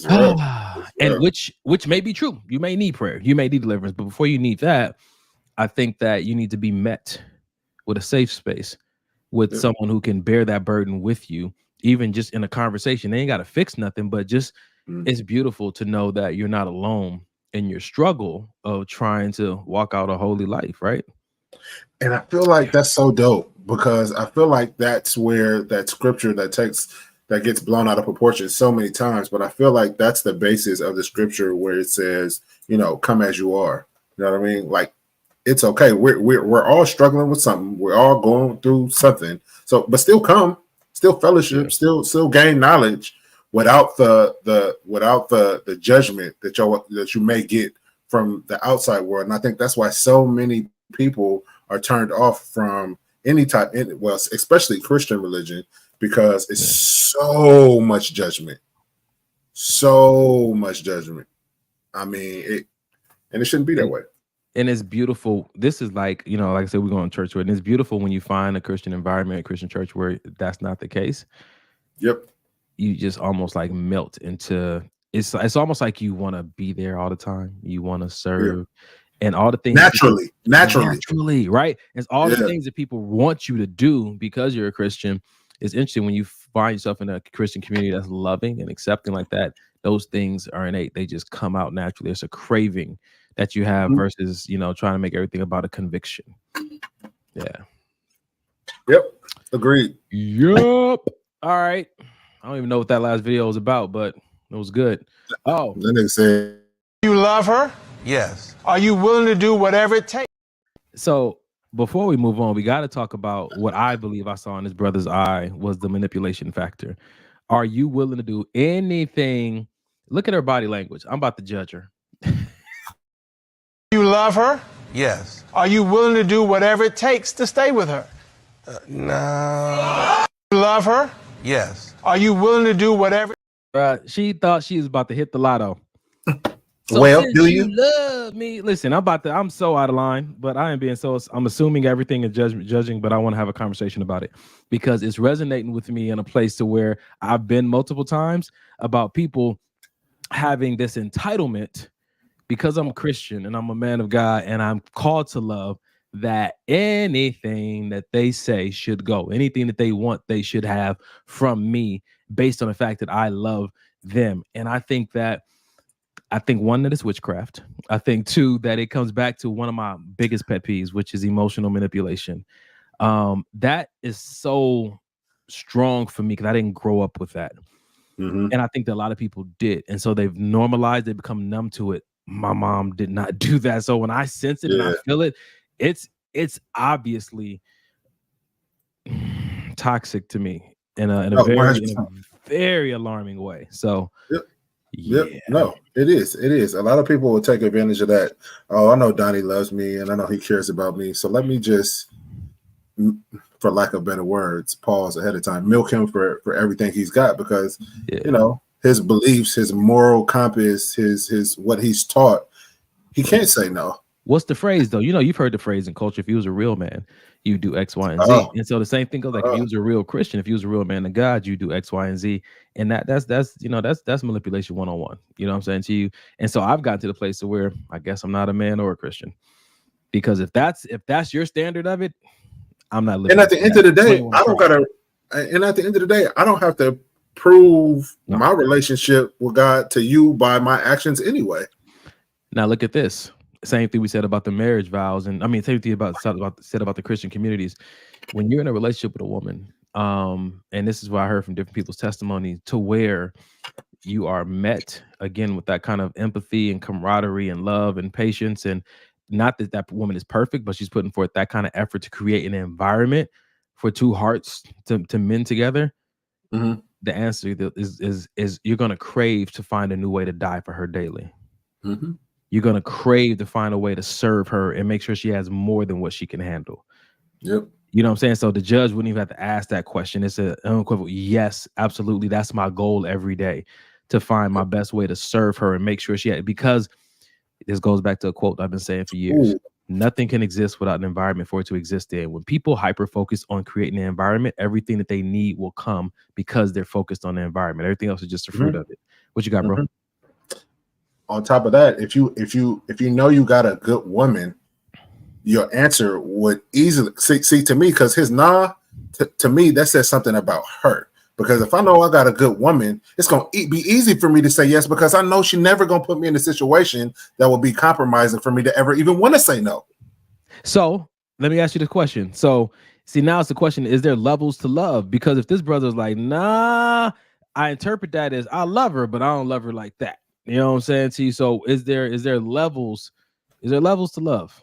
rough. And which may be true. You may need prayer, you may need deliverance, but before you need that, I think that you need to be met with a safe space with someone who can bear that burden with you, even just in a conversation. They ain't got to fix nothing, but just it's beautiful to know that you're not alone in your struggle of trying to walk out a holy life, right? And I feel like that's so dope, because I feel like that's where that scripture that gets blown out of proportion so many times. But I feel like that's the basis of the scripture where it says, come as you are. You know what I mean? Like, it's okay. We're all struggling with something. We're all going through something. So, but still still fellowship, still gain knowledge without the judgment that you may get from the outside world. And I think that's why so many people are turned off from any type, well, especially Christian religion, because it's so much judgment. I mean, it shouldn't be that way. And it's beautiful. This is like, like I said, we're going to church, and it's beautiful when you find a Christian environment, a Christian church where that's not the case. Yep. You just almost like melt into, it's almost like you want to be there all the time. You want to serve and all the things naturally, right? It's all the things that people want you to do because you're a Christian. It's interesting when you find yourself in a Christian community that's loving and accepting like that. Those things are innate. They just come out naturally. It's a craving that you have versus, trying to make everything about a conviction. Yeah. Yep. Agreed. Yep. All right. I don't even know what that last video was about, but it was good. Oh, that nigga said, You love her? Yes. Are you willing to do whatever it takes? so before we move on, we got to talk about what I believe I saw in his brother's eye was the manipulation factor. Are you willing to do anything? Look at her body language. I'm about to judge her. You love her? Yes. Are you willing to do whatever it takes to stay with her? No. You love her? Yes. Are you willing to do whatever? She thought she was about to hit the lotto. So well, do you love me? Listen, I'm so out of line, but I am being I'm assuming everything and judging, but I want to have a conversation about it because it's resonating with me in a place to where I've been multiple times about people having this entitlement because I'm Christian and I'm a man of God and I'm called to love, that anything that they say should go. Anything that they want, they should have from me based on the fact that I love them. And I think one, that it's witchcraft. I think two, that it comes back to one of my biggest pet peeves, which is emotional manipulation. That is so strong for me because I didn't grow up with that. And I think that a lot of people did. And so they've normalized, they become numb to it. My mom did not do that. So when I sense it and I feel it, it's obviously toxic to me in a very alarming way. So no, it is. A lot of people will take advantage of that. Oh, I know Donnie loves me and I know he cares about me. So let me just, for lack of better words, pause ahead of time, milk him for everything he's got, because you know, his beliefs, his moral compass, his what he's taught, he can't say no. What's the phrase though? You know, you've heard the phrase in culture, if you was a real man, you do X, Y, and Z. And so the same thing goes, like if you was a real Christian, if you was a real man of God, you do X, Y, and Z. And that's manipulation 101. You know what I'm saying to you? And so I've gotten to the place to where I guess I'm not a man or a Christian. Because if that's your standard of it, I'm not living. And at the end of the day, I don't have to prove my relationship with God to you by my actions anyway. Now look at this. Same thing we said about the marriage vows, and I mean, same thing said about the Christian communities. When you're in a relationship with a woman, and this is what I heard from different people's testimony, to where you are met again with that kind of empathy and camaraderie and love and patience, and not that that woman is perfect, but she's putting forth that kind of effort to create an environment for two hearts to mend together. The answer is you're going to crave to find a new way to die for her daily. You're going to crave to find a way to serve her and make sure she has more than what she can handle. You know what I'm saying? So the judge wouldn't even have to ask that question. It's an unequivocal yes, absolutely. That's my goal every day, to find my best way to serve her and make sure she had, because this goes back to a quote I've been saying for years. Nothing can exist without an environment for it to exist in. When people hyper focus on creating an environment, everything that they need will come because they're focused on the environment. Everything else is just a fruit of it. What you got, bro? On top of that, if you know you got a good woman, your answer would easily see to me, because his to me that says something about her. Because if I know I got a good woman, it's gonna be easy for me to say yes, because I know she's never gonna put me in a situation that will be compromising for me to ever even want to say no. So let me ask you the question. So see, now it's the question: is there levels to love? Because if this brother's like, nah, I interpret that as I love her, but I don't love her like that. You know what I'm saying to you? So is there levels? Is there levels to love?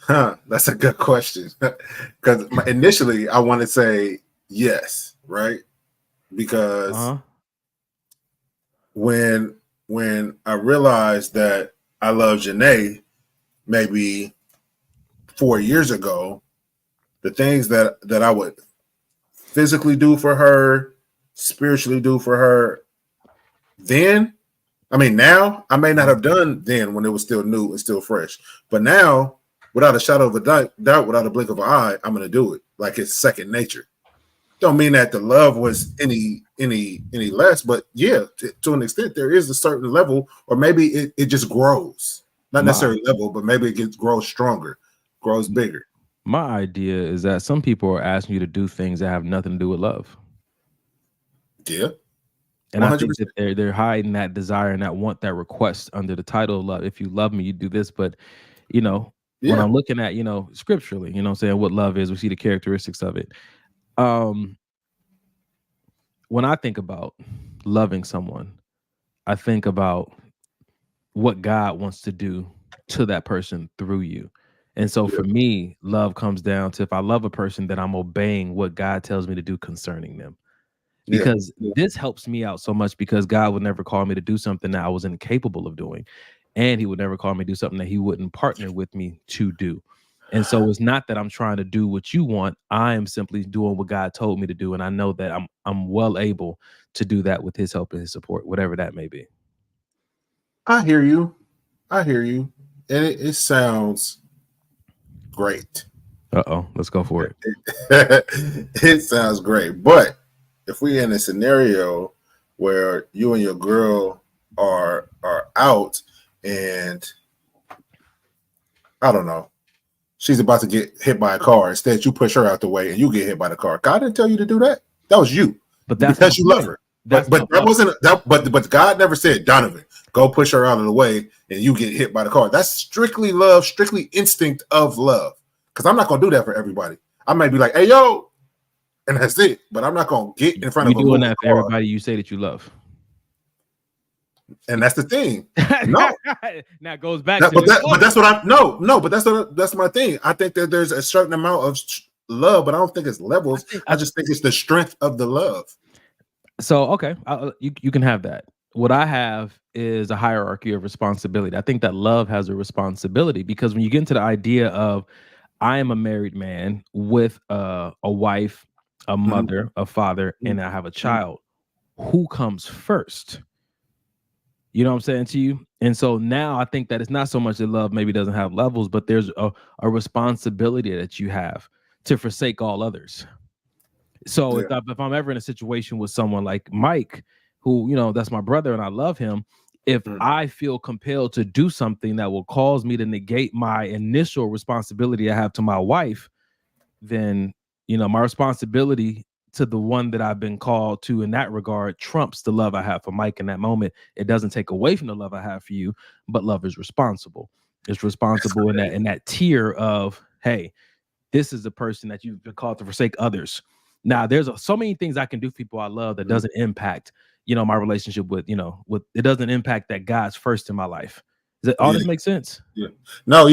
That's a good question. Because initially I want to say yes, right? Because when I realized that I love Janae maybe 4 years ago, the things that I would physically do for her, spiritually do for her, then, I mean, now I may not have done then when it was still new and still fresh, but now, without a shadow of a doubt, without a blink of an eye, I'm going to do it like it's second nature. Don't mean that the love was any less, but yeah, to an extent, there is a certain level, or maybe it just grows. Not necessarily level, but maybe it grows stronger, grows bigger. My idea is that some people are asking you to do things that have nothing to do with love. Yeah. And 100%. I think that they're hiding that desire and that want, that request under the title of love. If you love me, you do this. But, you know, when I'm looking at, you know, scripturally, you know what I'm saying, what love is, we see the characteristics of it. When I think about loving someone, I think about what God wants to do to that person through you. And so for me, love comes down to, if I love a person, then I'm obeying what God tells me to do concerning them. Because this helps me out so much, because God would never call me to do something that I was incapable of doing. And he would never call me to do something that he wouldn't partner with me to do. And so it's not that I'm trying to do what you want. I am simply doing what God told me to do. And I know that I'm well able to do that with his help and his support, whatever that may be. I hear you. And it sounds great. Let's go for it. It sounds great. But if we're in a scenario where you and your girl are out, and I don't know, she's about to get hit by a car. Instead, you push her out the way and you get hit by the car. God didn't tell you to do that. That was you. But that's because you love her. But that wasn't that. But God never said, Donovan, go push her out of the way and you get hit by the car. That's strictly love, strictly instinct of love. Because I'm not gonna do that for everybody. I might be like, hey yo, and that's it. But I'm not gonna get in front of a doing that for everybody you say that you love. And that's the thing. No, now it goes back. But that's what I no. But that's my thing. I think that there's a certain amount of love, but I don't think it's levels. I just think it's the strength of the love. So okay, you can have that. What I have is a hierarchy of responsibility. I think that love has a responsibility because when you get into the idea of I am a married man with a wife, a mother, a father, and I have a child. Who comes first? You know what I'm saying to you? And so now I think that it's not so much that love maybe doesn't have levels, but there's a responsibility that you have to forsake all others. So if I'm ever in a situation with someone like Mike, who, you know, that's my brother and I love him, if I feel compelled to do something that will cause me to negate my initial responsibility I have to my wife, then, you know, my responsibility to the one that I've been called to in that regard trumps the love I have for Mike in that moment. It doesn't take away from the love I have for you, but love is responsible. It's responsible in that tier of, hey, this is the person that you've been called to forsake others. Now, there's so many things I can do for people I love that doesn't impact, you know, my relationship with it doesn't impact that God's first in my life. Does that all this make sense? Yeah. No,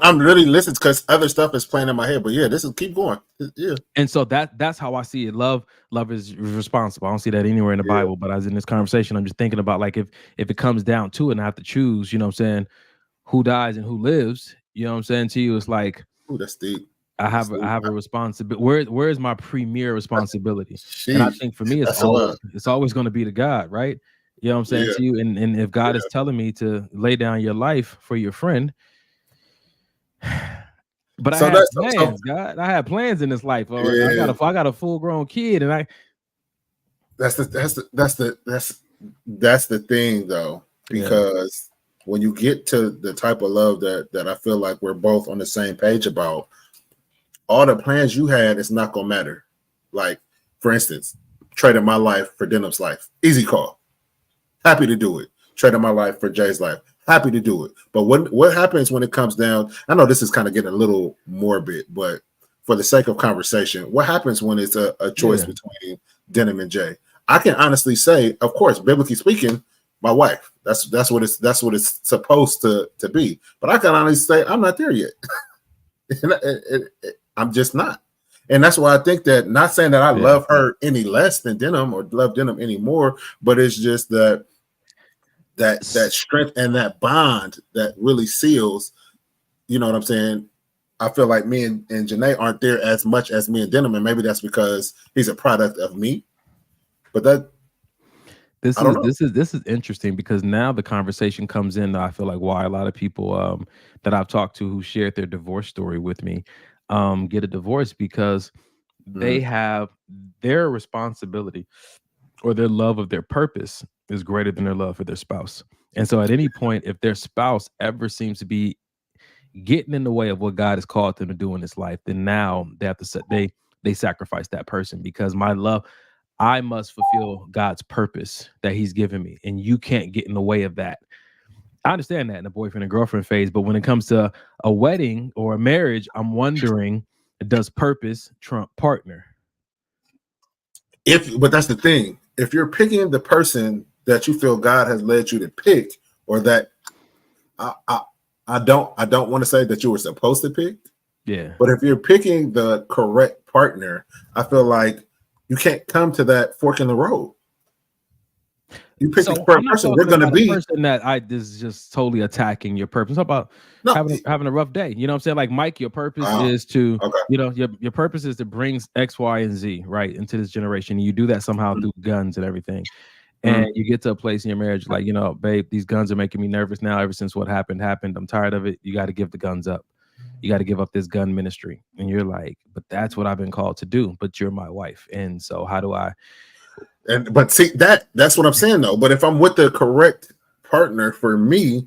I'm really listening because other stuff is playing in my head. But yeah, this is keep going. Yeah. And so that's how I see it. Love is responsible. I don't see that anywhere in the Bible, but as in this conversation, I'm just thinking about like if it comes down to it and I have to choose, you know what I'm saying, who dies and who lives, you know what I'm saying to you, it's like, ooh, that's deep. I have a responsibility. Where is my premier responsibility? And I think for me, it's always going to be to God, right? You know what I'm saying to you? And if God is telling me to lay down your life for your friend, but I had plans, God. I had plans in this life. I got a full grown kid, and that's the thing though, because when you get to the type of love that I feel like we're both on the same page about, all the plans you had is not gonna matter. Like, for instance, trading my life for Denham's life, easy call. Happy to do it. Trading my life for Jay's life, happy to do it. But what happens when it comes down? I know this is kind of getting a little morbid, but for the sake of conversation, what happens when it's a choice between Denham and Jay? I can honestly say, of course, biblically speaking, my wife. That's what it's supposed to be. But I can honestly say I'm not there yet. I'm just not. And that's why I think that, not saying that I love her any less than Denham or love Denham anymore, but it's just that strength and that bond that really seals, you know what I'm saying? I feel like me and Janae aren't there as much as me and Denham, and maybe that's because he's a product of me. But this is interesting because now the conversation comes in. I feel like why a lot of people that I've talked to who shared their divorce story with me get a divorce because they have their responsibility or their love of their purpose is greater than their love for their spouse. And so at any point, if their spouse ever seems to be getting in the way of what God has called them to do in this life, then now they have to they sacrifice that person because I must fulfill God's purpose that he's given me. And you can't get in the way of that. I understand that in the boyfriend and girlfriend phase, but when it comes to a wedding or a marriage, I'm wondering, does purpose trump partner? But that's the thing. If you're picking the person that you feel God has led you to pick, or that I don't want to say that you were supposed to pick. Yeah. But if you're picking the correct partner, I feel like you can't come to that fork in the road. You pick the correct person, they're going to be person that this is just totally attacking your purpose. How about having a rough day? You know what I'm saying? Like, Mike, your purpose is to, you know, your purpose is to bring X, Y, and Z right into this generation. And you do that somehow through guns and everything. And you get to a place in your marriage like, you know, babe, these guns are making me nervous now. Ever since what happened. I'm tired of it. You got to give the guns up. You got to give up this gun ministry. And you're like, but that's what I've been called to do. But you're my wife. And so how do I? But see, that's what I'm saying though. But if I'm with the correct partner, for me,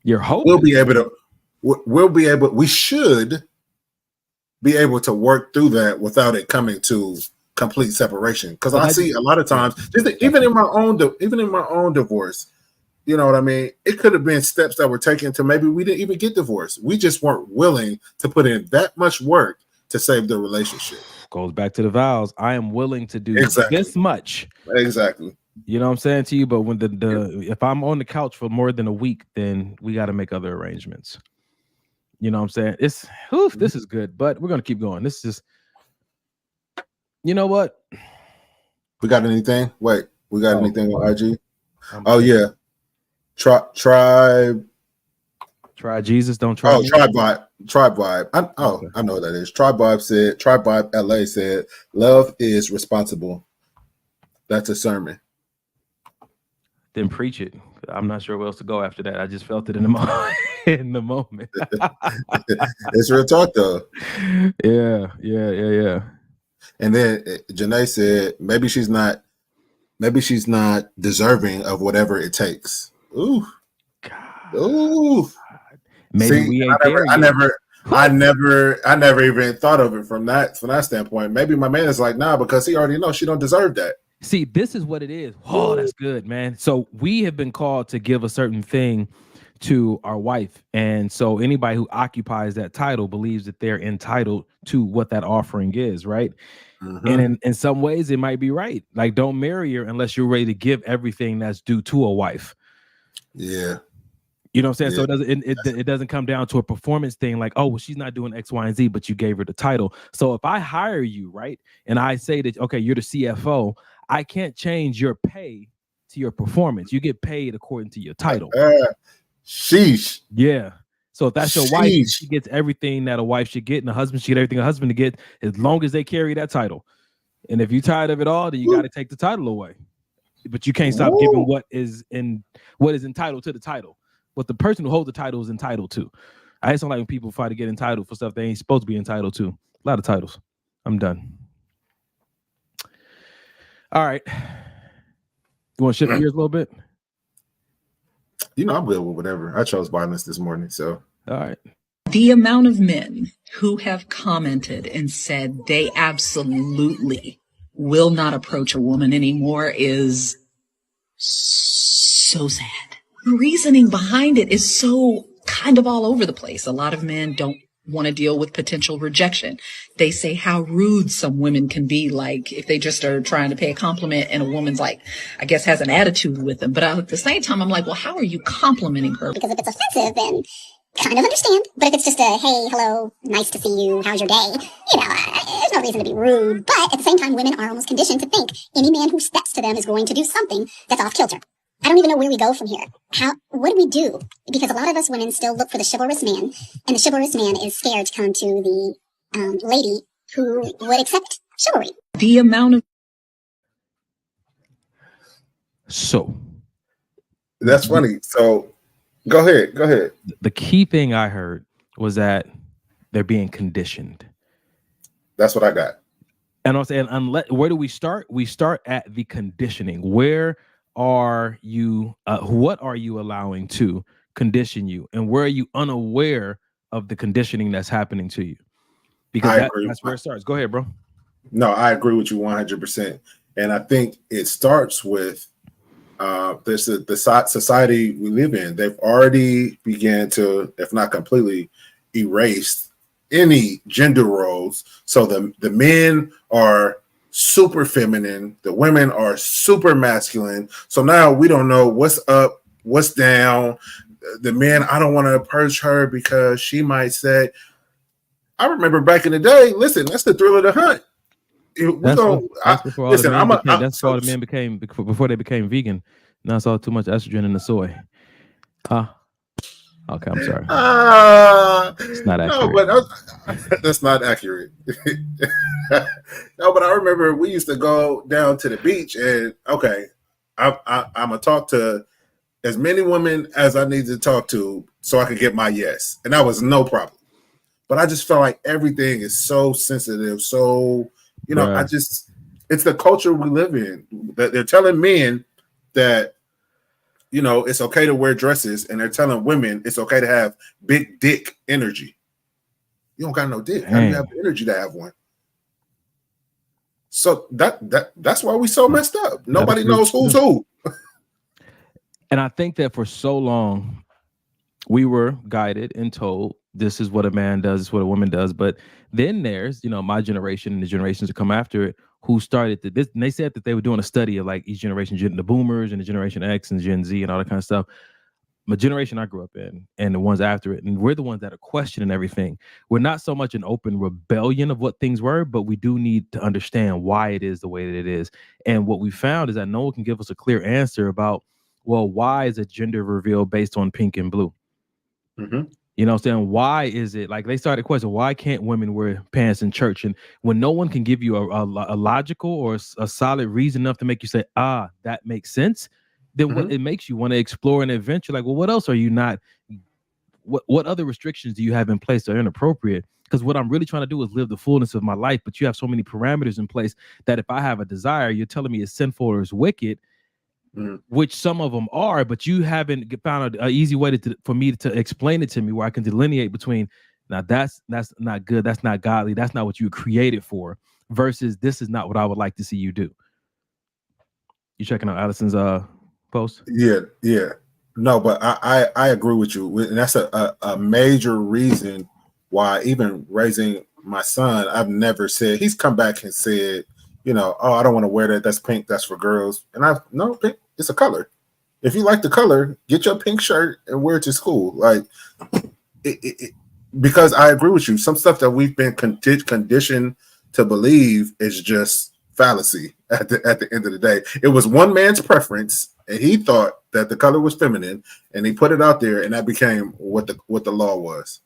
You're hoping we'll be able to. We should be able to work through that without it coming to complete separation. Because I see a lot of times, even in my own divorce, you know what I mean? It could have been steps that were taken to maybe we didn't even get divorced. We just weren't willing to put in that much work to save the relationship. Goes back to the vows. I am willing to do this much. Exactly. You know what I'm saying to you? But when if I'm on the couch for more than a week, then we got to make other arrangements. You know what I'm saying? This is good, but we're gonna keep going. This is, you know what? We got anything? Wait, we got anything on IG? Yeah. Tribe Jesus, don't try. Oh, Tribe Vibe. I know what that is. Tribe Vibe LA said, love is responsible. That's a sermon. Then preach it. I'm not sure where else to go after that. I just felt it in the moment. It's real talk though. Yeah. And then Janae said, maybe she's not deserving of whatever it takes. Ooh. God. Ooh. Maybe we ain't there yet. I never even thought of it from that standpoint. Maybe my man is like, nah, because he already knows she don't deserve that. See, this is what it is. Oh, that's good, man. So we have been called to give a certain thing to our wife. And so anybody who occupies that title believes that they're entitled to what that offering is, right? Mm-hmm. And in some ways, it might be right. Like, don't marry her unless you're ready to give everything that's due to a wife. Yeah. You know what I'm saying? Yeah. So it doesn't come down to a performance thing like, oh, well, she's not doing X, Y, and Z, but you gave her the title. So if I hire you, right, and I say that, okay, you're the CFO, I can't change your pay to your performance. You get paid according to your title. Sheesh. Yeah. So if that's your wife, she gets everything that a wife should get, and the husband should get everything a husband to get, as long as they carry that title. And if you're tired of it all, then you got to take the title away. But you can't stop giving what is entitled to the title. What the person who holds the title is entitled to. I just don't like when people try to get entitled for stuff they ain't supposed to be entitled to. A lot of titles. I'm done. All right. You want to shift gears a little bit? You know, I'm good with whatever. I chose violence this morning, so. All right. The amount of men who have commented and said they absolutely will not approach a woman anymore is so sad. The reasoning behind it is so kind of all over the place. A lot of men don't want to deal with potential rejection. They say how rude some women can be, like if they just are trying to pay a compliment and a woman's like, I guess, has an attitude with them. But at the same time, I'm like, well, how are you complimenting her? Because if it's offensive, then kind of understand. But if it's just a, hey, hello, nice to see you, how's your day? You know, there's no reason to be rude. But at the same time, women are almost conditioned to think any man who steps to them is going to do something that's off kilter. I don't even know where we go from here. What do we do? Because a lot of us women still look for the chivalrous man, and the chivalrous man is scared to come to the lady who would accept chivalry. The amount of... So. That's funny. So, go ahead. The key thing I heard was that they're being conditioned. That's what I got. And I'm saying, where do we start? We start at the conditioning. Where are you, what are you allowing to condition you, and where are you unaware of the conditioning that's happening to you? Because that's where it starts. Go ahead, bro. No, I agree with you 100%. And I think it starts with the society we live in. They've already began to, if not completely, erase any gender roles. So the men are super feminine, the women are super masculine. So now we don't know what's up, what's down. The men, I don't want to approach her because she might say, I remember back in the day, listen, that's the thrill of the hunt. Before all the men became, before they became vegan. Now it's all too much estrogen in the soy. Okay, I'm sorry. It's not accurate. No, but that's not accurate. No, but I remember we used to go down to the beach, and okay, I'm gonna talk to as many women as I need to talk to so I could get my yes, and that was no problem. But I just felt like everything is so sensitive, so it's the culture we live in. That they're telling men that it's okay to wear dresses, and they're telling women it's okay to have big dick energy. You don't got no dick. How do you have the energy to have one? So that's why we so messed up. Nobody knows who's who. And I think that for so long, we were guided and told this is what a man does, this is what a woman does. But then there's, my generation and the generations that come after it who started this. And they said that they were doing a study of like each generation, the boomers and the Generation X and Gen Z and all that kind of stuff. My generation I grew up in and the ones after it. And we're the ones that are questioning everything. We're not so much an open rebellion of what things were, but we do need to understand why it is the way that it is. And what we found is that no one can give us a clear answer about, well, why is a gender reveal based on pink and blue? Mm-hmm. You know what I'm saying? Why is it like they started questioning, why can't women wear pants in church? And when no one can give you a logical or a solid reason enough to make you say, that makes sense, then what it makes you want to explore and adventure. Like, well, what else are you not? What other restrictions do you have in place that are inappropriate? Because what I'm really trying to do is live the fullness of my life. But you have so many parameters in place that if I have a desire, you're telling me it's sinful or it's wicked. Which some of them are, but you haven't found an easy way for me to explain it to me where I can delineate between now that's not good, that's not godly, that's not what you were created for, versus this is not what I would like to see you do. You checking out Allison's post? Yeah. No, but I agree with you, and that's a major reason why even raising my son, I've never said, he's come back and said, I don't want to wear that. That's pink. That's for girls. And no, pink. It's a color. If you like the color, get your pink shirt and wear it to school. Like, because I agree with you. Some stuff that we've been conditioned to believe is just fallacy. At the end of the day, it was one man's preference, and he thought that the color was feminine, and he put it out there, and that became what the law was.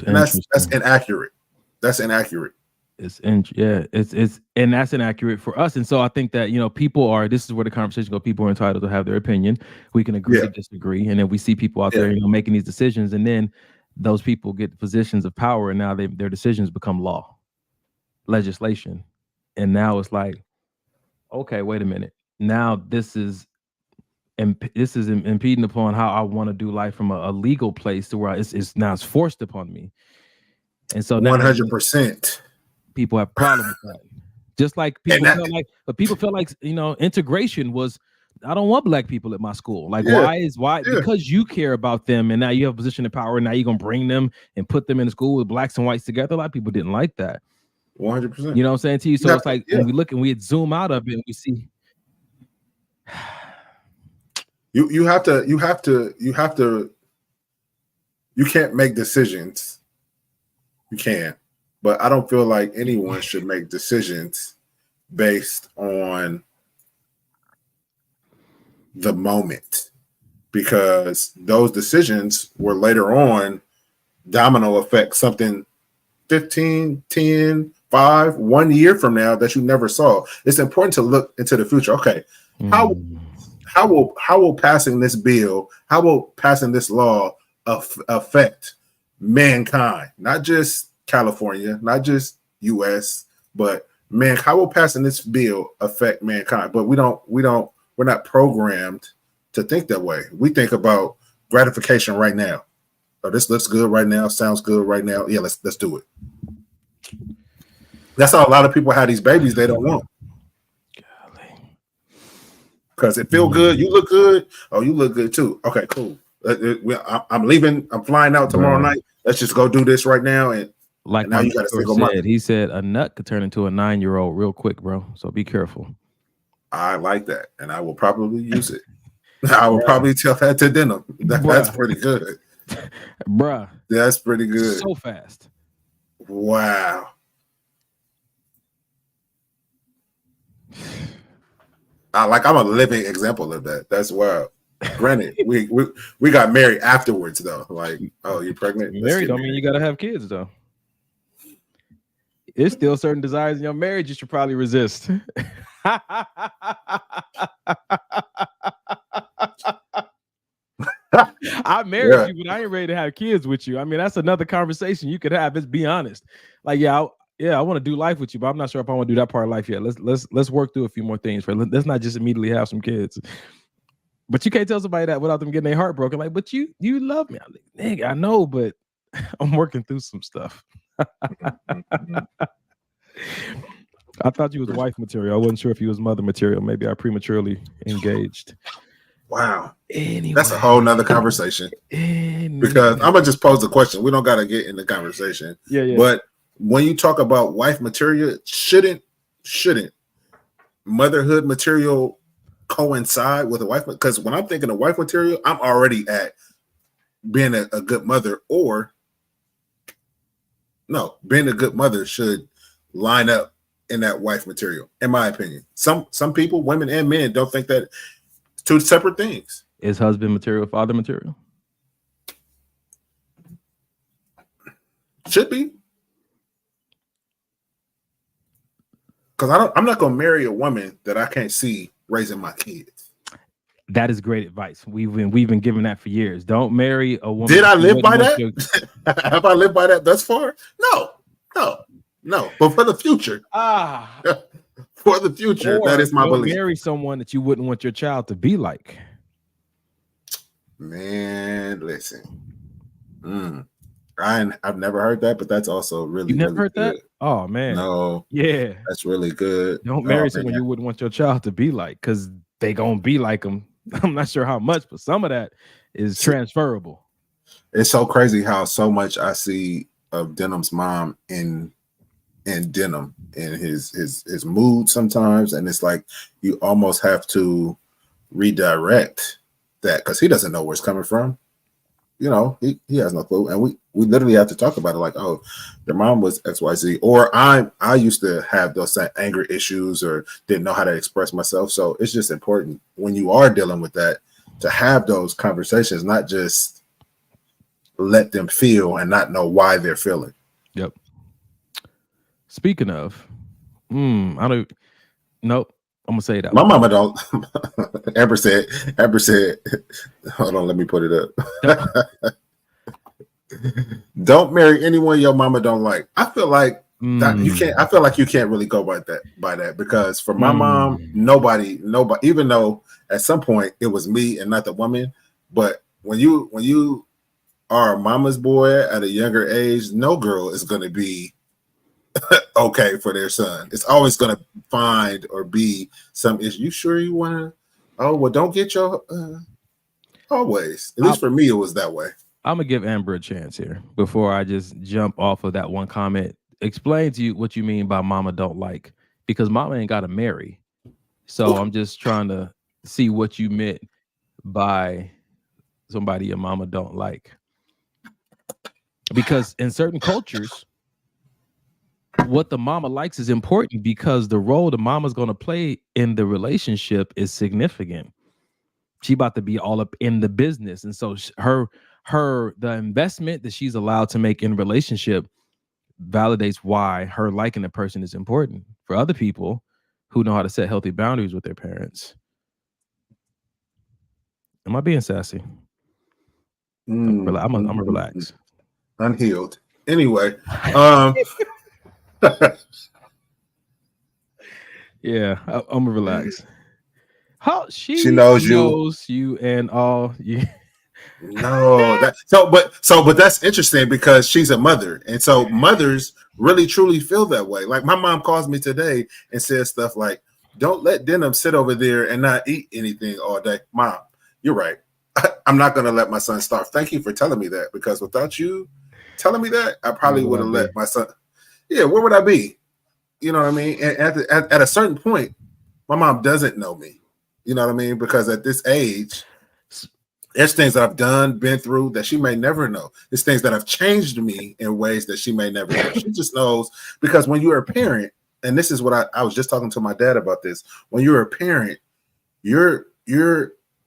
And that's inaccurate. That's inaccurate. It's and that's inaccurate for us. And so I think that people are, this is where the conversation goes, people are entitled to have their opinion. We can agree to disagree, and then we see people out there making these decisions, and then those people get positions of power, and now their decisions become law, legislation. And now it's like, okay, wait a minute, now this is impeding upon how I want to do life from a legal place to where it's forced upon me. And so 100%. People have problems with that. Just like people feel like integration was, I don't want black people at my school. Like, why? Because you care about them, and now you have a position of power, and now you're gonna bring them and put them in school with blacks and whites together. A lot of people didn't like that. 100%. You know what I'm saying to you? So it's like when we look and we zoom out of it and we see you can't make decisions. You can. But I don't feel like anyone should make decisions based on the moment, because those decisions were later on domino effect, something 15, 10, 5, 1 year from now that you never saw. It's important to look into the future. Okay, how will passing this bill, how will passing this law affect mankind? Not just California, not just US, but how will passing this bill affect mankind? But we're not programmed to think that way. We think about gratification right now. Oh, this looks good right now, sounds good right now. Yeah, let's do it. That's how a lot of people have these babies they don't want. Because it feel good, you look good. Oh, you look good too. Okay, cool. I'm leaving. I'm flying out tomorrow night. Let's just go do this right now. And like now you got to he said a nut could turn into a 9-year-old real quick, bro. So be careful. I like that, and I will probably use it. I will probably tell that to Denim. That's pretty good, bruh. That's pretty good. So fast. Wow. I'm a living example of that. That's wild. Granted, we got married afterwards though. Like, oh, you're pregnant? Married don't mean you gotta have kids though. It's still certain desires in your marriage you should probably resist. I married you, but I ain't ready to have kids with you. I mean, that's another conversation you could have. Let's be honest. Like, I want to do life with you, but I'm not sure if I want to do that part of life yet. Let's work through a few more things. Let's not just immediately have some kids. But you can't tell somebody that without them getting their heart broken. Like, but you love me. I'm like, nigga, I know, but I'm working through some stuff. I thought you was wife material. I wasn't sure if you was mother material. Maybe I prematurely engaged. Wow. Anyway, that's a whole nother conversation. Because I'm gonna just pose the question. We don't gotta get in the conversation. Yeah. But when you talk about wife material, shouldn't motherhood material coincide with a wife? Because when I'm thinking of wife material, I'm already at being a good mother, or no, being a good mother should line up in that wife material, in my opinion. Some people, women and men, don't think that it's two separate things. Is husband material father material? Should be. Because I'm not gonna marry a woman that I can't see raising my kids. That is great advice. We've been giving that for years. Don't marry a woman. Did I live by that? Have I lived by that thus far? No. But for the future, for the future, that is my belief. Marry someone that you wouldn't want your child to be like. Man, listen. I've never heard that, but that's also really. You never really heard good. that? Oh man, no. Yeah, that's really good. Don't marry someone you wouldn't want your child to be like, because they gonna be like them. I'm not sure how much, but some of that is transferable. It's so crazy how so much I see of Denim's mom in Denim in his mood sometimes, and it's like you almost have to redirect that because he doesn't know where it's coming from. You know, he has no clue, and we literally have to talk about it. Like, oh, your mom was XYZ, or I used to have those same anger issues or didn't know how to express myself. So it's just important when you are dealing with that to have those conversations, not just let them feel and not know why they're feeling. Yep. Speaking of, nope. I'm gonna say that. My mama don't. Amber said, hold on, let me put it up. Don't marry anyone your mama don't like. I feel like that you can't. I feel like you can't really go by that because for my mom, nobody, even though at some point it was me and not the woman, but when you are a mama's boy at a younger age, no girl is going to be okay for their son. It's always going to find or be some issue. You sure you want to? Oh, well, don't get your always. At least for me, it was that way. I'm gonna give Amber a chance here before I just jump off of that one comment. Explain to you what you mean by mama don't like, because mama ain't got to marry. So I'm just trying to see what you meant by somebody your mama don't like. Because in certain cultures, what the mama likes is important because the role the mama's going to play in the relationship is significant. She about to be all up in the business. And so the investment that she's allowed to make in relationship validates why her liking a person is important. For other people who know how to set healthy boundaries with their parents. Am I being sassy? I'm gonna relax. Unhealed. Anyway, yeah, I'm gonna relax. How she knows you and all you. No, but that's interesting because she's a mother, and so mothers really truly feel that way. Like my mom calls me today and says stuff like, "Don't let Denim sit over there and not eat anything all day." Mom, you're right. I'm not going to let my son starve. Thank you for telling me that, because without you telling me that, I probably would have let my son. Yeah, where would I be? You know what I mean? And at a certain point, my mom doesn't know me. You know what I mean? Because at this age, there's things that I've been through that she may never know. There's things that have changed me in ways that she may never know. She just knows, because when you're a parent, and this is what I was just talking to my dad about this. When you're a parent,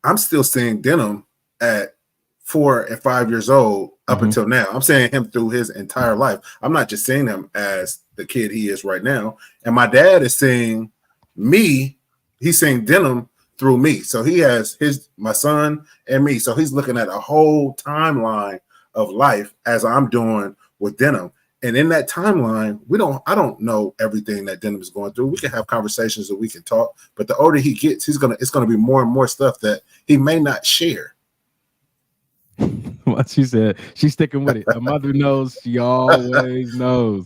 I'm still seeing Denim at 4 and 5 years old up until now. I'm seeing him through his entire life. I'm not just seeing him as the kid he is right now. And my dad is seeing me. He's seeing Denim through me. So he has my son and me. So he's looking at a whole timeline of life as I'm doing with Denim. And in that timeline, I don't know everything that Denim is going through. We can have conversations and we can talk, but the older he gets, it's gonna be more and more stuff that he may not share. What she said, she's sticking with it. A mother knows, she always knows.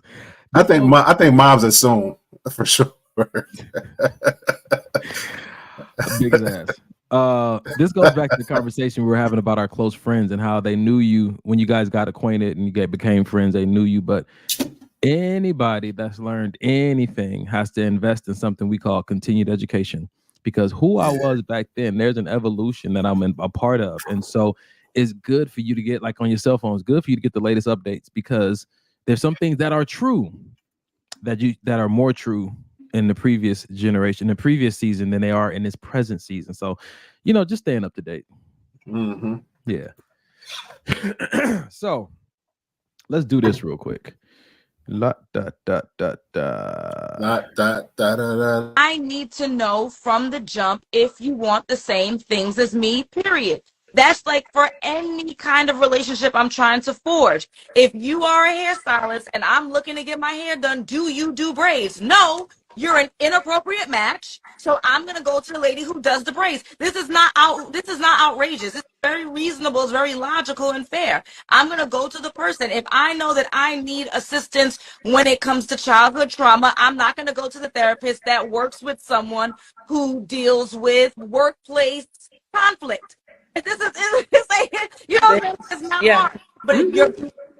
I think moms assume for sure. Big ass. This goes back to the conversation we were having about our close friends and how they knew you when you guys got acquainted and you became friends. They knew you, but anybody that's learned anything has to invest in something we call continued education, because who I was back then, there's an evolution that I'm a part of. And so it's good for you to get, like on your cell phone, it's good for you to get the latest updates, because there's some things that are true that are more true in the previous generation, the previous season, than they are in this present season. So, just staying up to date. Mm-hmm. Yeah. So let's do this real quick. I need to know from the jump if you want the same things as me, period. That's like for any kind of relationship I'm trying to forge. If you are a hairstylist and I'm looking to get my hair done, do you do braids? No, you're an inappropriate match. So I'm gonna go to the lady who does the braids. This is not outrageous. It's very reasonable. It's very logical and fair. I'm gonna go to the person. If I know that I need assistance when it comes to childhood trauma, I'm not gonna go to the therapist that works with someone who deals with workplace conflict. This is it's not hard. But if you're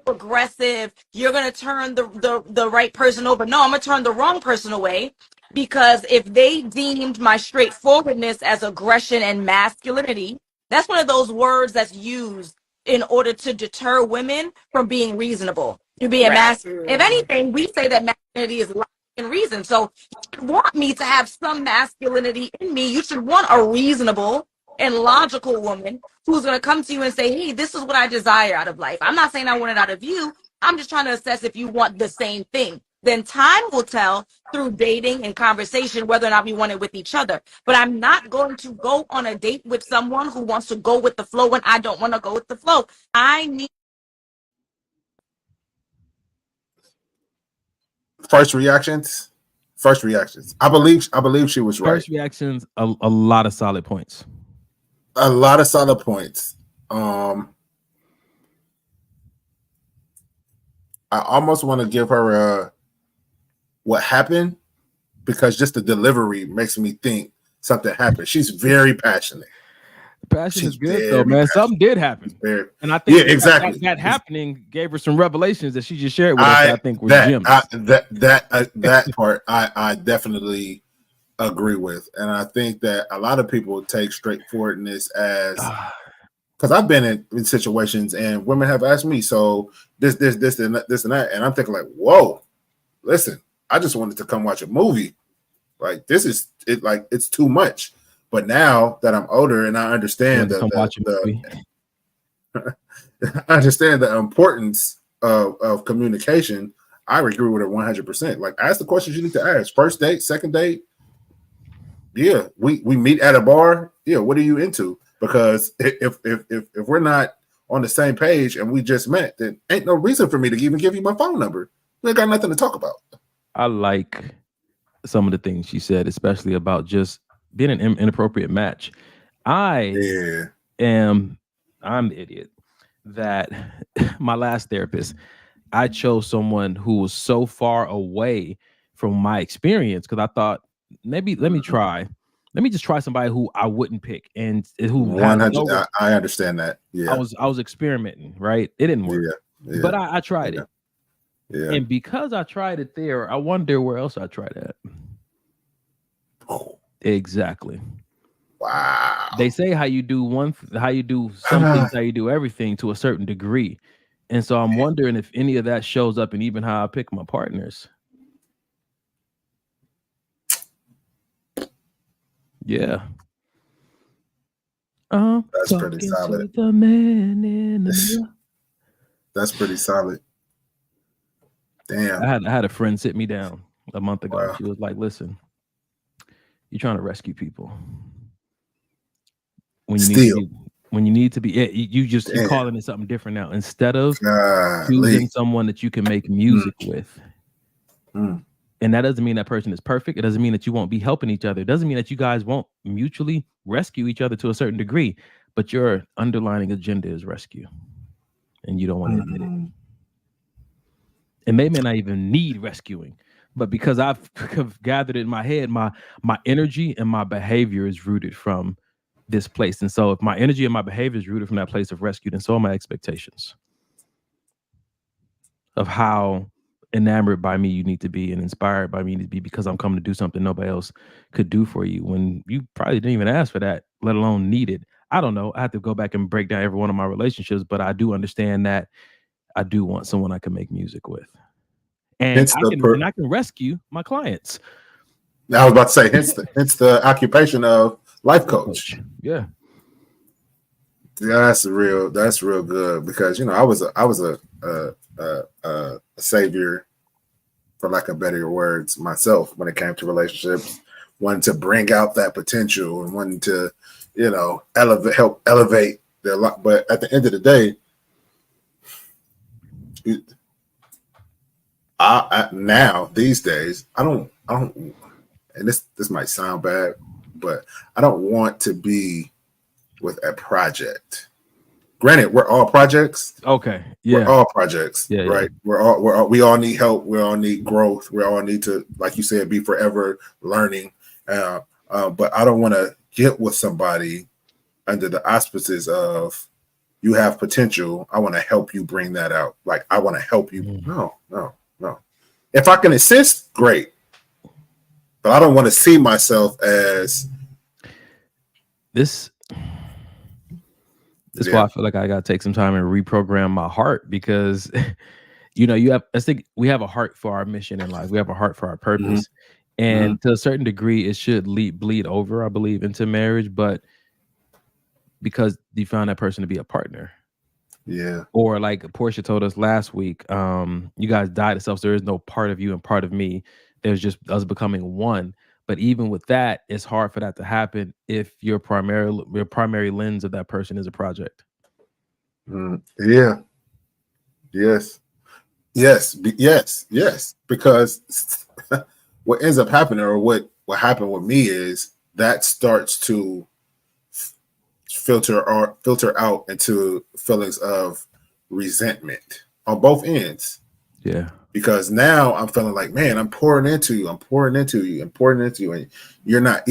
aggressive, you're gonna turn the right person over. No, I'm gonna turn the wrong person away, because if they deemed my straightforwardness as aggression and masculinity, that's one of those words that's used in order to deter women from being reasonable. You're being masculine. If anything, we say that masculinity is logic and reason. So you should want me to have some masculinity in me. You should want a reasonable and logical woman who's going to come to you and say, hey, this is what I desire out of life. I'm not saying I want it out of you. I'm just trying to assess if you want the same thing. Then time will tell through dating and conversation whether or not we want it with each other. But I'm not going to go on a date with someone who wants to go with the flow when I don't want to go with the flow. I need First reactions. I believe she was right. First reactions, a lot of solid points. A lot of solid points. I almost want to give her what happened, because just the delivery makes me think something happened. She's very passionate. Passion is good though, man. Something did happen, and I think that happening gave her some revelations that she just shared with us. I think were gems. That part I definitely agree with, and I think that a lot of people take straightforwardness as, because I've been in situations and women have asked me, so this and that, and I'm thinking like, whoa, listen, I just wanted to come watch a movie. Like this is it, like it's too much. But now that I'm older and I understand I understand the importance of communication, I agree with her 100%. Like, ask the questions you need to ask. First date, second date. Yeah, we meet at a bar. Yeah, what are you into? Because if we're not on the same page and we just met, then ain't no reason for me to even give you my phone number. We ain't got nothing to talk about. I like some of the things she said, especially about just being an inappropriate match. I'm the idiot that my last therapist, I chose someone who was so far away from my experience, because I thought maybe let me just try somebody who I wouldn't pick and who 100. I understand that. Yeah, I was experimenting, right? It didn't work, but I tried it. Yeah, and because I tried it there, I wonder where else I tried it. Exactly. Wow. They say how you do some things, how you do everything to a certain degree. And so I'm wondering if any of that shows up in even how I pick my partners. Yeah. That's pretty solid. The man in the That's pretty solid. Damn. I had a friend sit me down a month ago. Wow. She was like, listen, you're trying to rescue people. When you when you need to be, you're calling it something different now instead of choosing someone that you can make music with. And that doesn't mean that person is perfect. It doesn't mean that you won't be helping each other. It doesn't mean that you guys won't mutually rescue each other to a certain degree, but your underlying agenda is rescue, and you don't want to admit it. And they may not even need rescuing, but because I've gathered it in my head, my energy and my behavior is rooted from this place. And so if my energy and my behavior is rooted from that place of rescue, then so are my expectations of how enamored by me you need to be and inspired by me to be, because I'm coming to do something nobody else could do for you when you probably didn't even ask for that, let alone need it. I don't know. I have to go back and break down every one of my relationships, but I do understand that I do want someone I can make music with. And I can rescue my clients. I was about to say, hence the occupation of life coach. Yeah. That's real good, because I was a savior, for lack of better words, myself when it came to relationships, wanting to bring out that potential and wanting to, help elevate their life. But at the end of the day, now these days, I don't, and this might sound bad, but I don't want to be with a project. Granted, we're all projects. Okay. Yeah. We're all projects. Yeah, right. Yeah. We all need help. We all need growth. We all need to, like you said, be forever learning. But I don't want to get with somebody under the auspices of you have potential. I want to help you bring that out. Like, I want to help you. No. If I can assist, great. But I don't want to see myself as this. That's why I feel like I gotta take some time and reprogram my heart, because I think we have a heart for our mission in life. We have a heart for our purpose. And to a certain degree, it should bleed over, I believe, into marriage, but because you found that person to be a partner. Yeah. Or like Portia told us last week, you guys died to self. So there is no part of you and part of me. There's just us becoming one. But even with that, it's hard for that to happen if your primary lens of that person is a project. Yeah. Yes. Because what ends up happening, or what happened with me, is that starts to filter out into feelings of resentment on both ends. Yeah. Because now I'm feeling like, man, I'm pouring into you, and you're not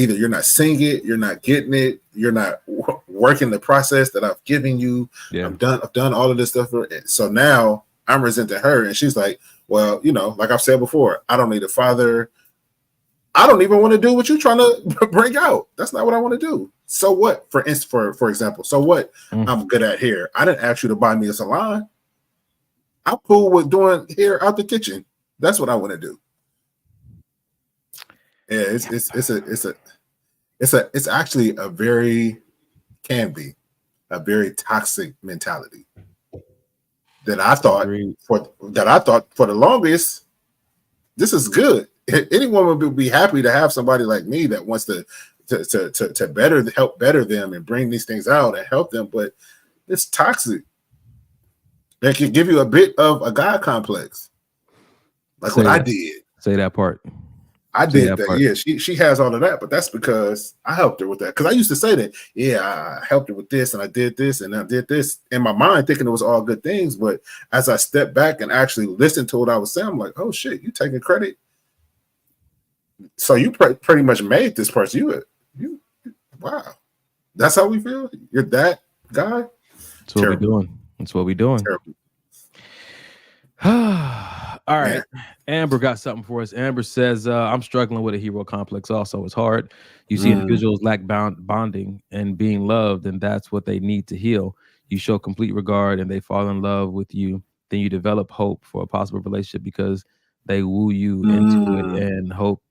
seeing it, you're not getting it, you're not working the process that I've given you. Yeah. I've done all of this stuff. So now I'm resenting her, and she's like, well, like I've said before, I don't need a father. I don't even want to do what you're trying to bring out. That's not what I want to do. So what? For example, so what? I'm good at hair. I didn't ask you to buy me a salon. I'm cool with doing hair out the kitchen. That's what I want to do. Yeah, it's actually can be a very toxic mentality that I thought for the longest, this is good. Any woman would be happy to have somebody like me that wants to help better them and bring these things out and help them, but it's toxic. That can give you a bit of a God complex, like what I did. Say that part. I did that. Yeah, she has all of that, but that's because I helped her with that. Because I used to say that, yeah, I helped her with this, and I did this, and I did this in my mind, thinking it was all good things. But as I stepped back and actually listened to what I was saying, I'm like, oh shit, you taking credit? So you pretty much made this person. You, wow, that's how we feel. You're that guy. That's what we're doing. That's what we're doing. All right. Man. Amber got something for us. Amber says, I'm struggling with a hero complex also. It's hard. You see individuals lack bonding and being loved, and that's what they need to heal. You show complete regard and they fall in love with you. Then you develop hope for a possible relationship because they woo you into it, and hope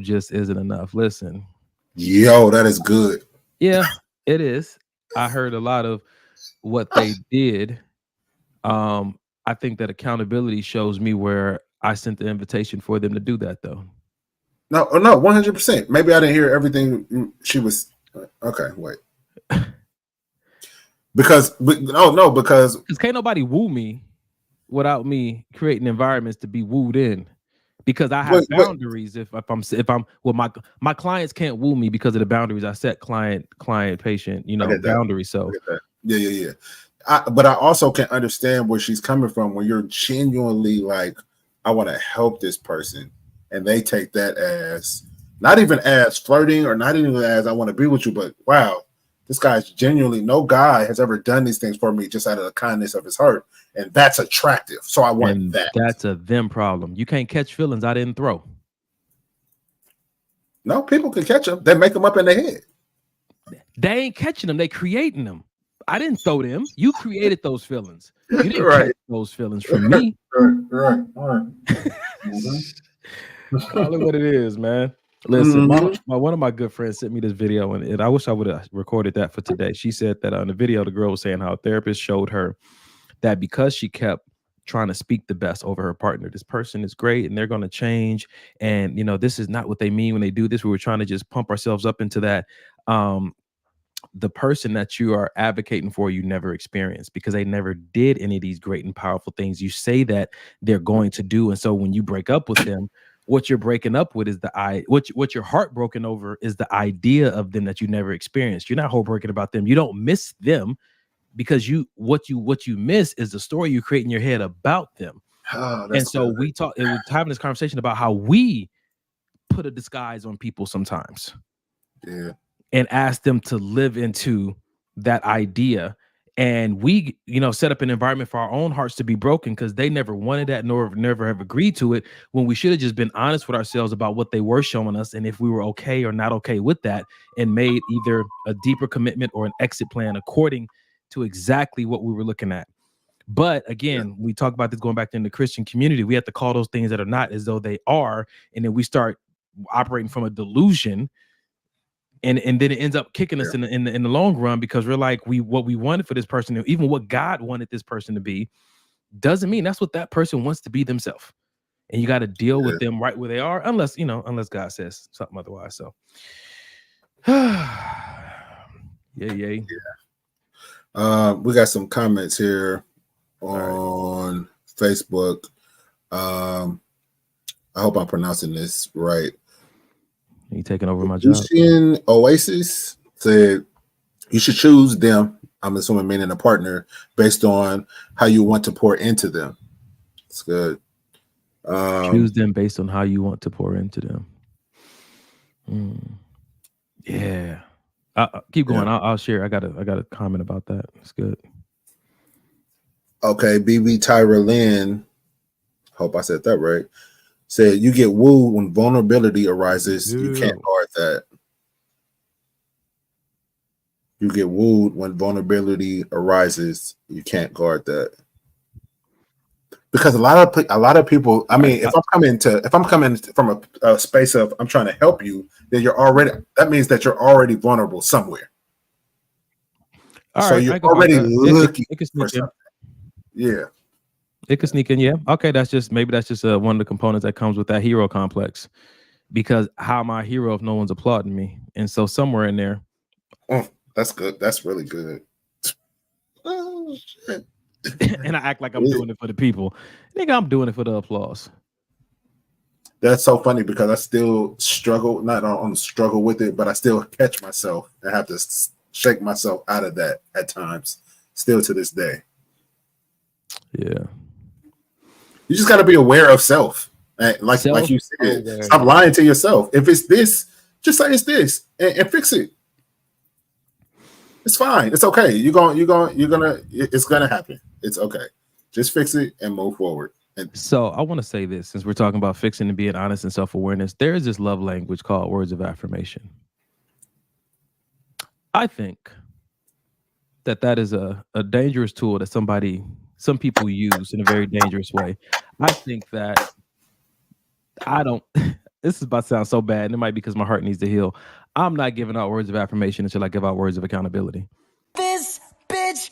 just isn't enough. Listen. Yo, that is good. Yeah, it is. I heard a lot of what they did. I think that accountability shows me where I sent the invitation for them to do that, though. No, 100%. Maybe I didn't hear everything she was. Okay, wait. because can't nobody woo me without me creating environments to be wooed in. Because I have boundaries. If I'm well, my clients can't woo me because of the boundaries I set. Client, patient, boundaries. So yeah. But I also can understand where she's coming from when you're genuinely like, I want to help this person, and they take that as not even as flirting or not even as I want to be with you, but wow, this guy's genuinely, no guy has ever done these things for me just out of the kindness of his heart, and that's attractive. So I want that. That's a them problem. You can't catch feelings I didn't throw. No, people can catch them. They make them up in their head. They ain't catching them. They creating them. I didn't throw them. You created those feelings. You didn't catch those feelings from me. Right. Call it what it is, man. Listen, one of my good friends sent me this video, and I wish I would have recorded that for today. She said that in the video, the girl was saying how a therapist showed her that because she kept trying to speak the best over her partner, this person is great and they're going to change. And, this is not what they mean when they do this. We were trying to just pump ourselves up into that. The person that you are advocating for, you never experienced because they never did any of these great and powerful things you say that they're going to do. And so when you break up with them, what you're breaking up with is what you're heartbroken over is the idea of them that you never experienced. You're not heartbroken about them. You don't miss them because what you miss is the story you create in your head about them. And so we was having this conversation about how we put a disguise on people sometimes. Yeah. And ask them to live into that idea. And we, set up an environment for our own hearts to be broken because they never wanted that, nor never have agreed to it, when we should have just been honest with ourselves about what they were showing us and if we were okay or not okay with that, and made either a deeper commitment or an exit plan according to exactly what we were looking at. But again, we talk about this going back in the Christian community. We have to call those things that are not as though they are. And then we start operating from a delusion. And then it ends up kicking us in the long run because we're like, what we wanted for this person, even what God wanted this person to be, doesn't mean that's what that person wants to be themselves. And you got to deal with them right where they are, unless God says something otherwise. So, yeah. We got some comments here on Facebook. I hope I'm pronouncing this right. You taking over my job. Oasis said you should choose them, I'm assuming meaning a partner, based on how you want to pour into them. It's good. Choose them based on how you want to pour into them. Yeah. Keep going. I'll share. I got a comment about that. It's good. Okay, BB Tyra Lynn, hope I said that right, said you get wooed when vulnerability arises. You can't guard that. You get wooed when vulnerability arises. You can't guard that. Because a lot of people, I mean, if I'm coming from a space of I'm trying to help you, then that means that you're already vulnerable somewhere. So you're already looking for something. Yeah. It could sneak in, yeah. Okay, that's just one of the components that comes with that hero complex. Because how am I a hero if no one's applauding me? And so somewhere in there, that's good. That's really good. Oh shit! And I act like I'm doing it for the people. Nigga, I'm doing it for the applause. That's so funny because I still struggle, not on struggle with it, but I still catch myself and have to shake myself out of that at times. Still to this day. Yeah. You just got to be aware of self. Like you said, stop lying to yourself. If it's this, just say it's this and fix it. It's fine. It's okay. It's gonna happen. It's okay. Just fix it and move forward. So I want to say this, since we're talking about fixing and being honest and self-awareness, there is this love language called words of affirmation. I think that is a dangerous tool that some people use in a very dangerous way. I think that this is about to sound so bad, and it might be because my heart needs to heal. I'm not giving out words of affirmation until I give out words of accountability. This bitch.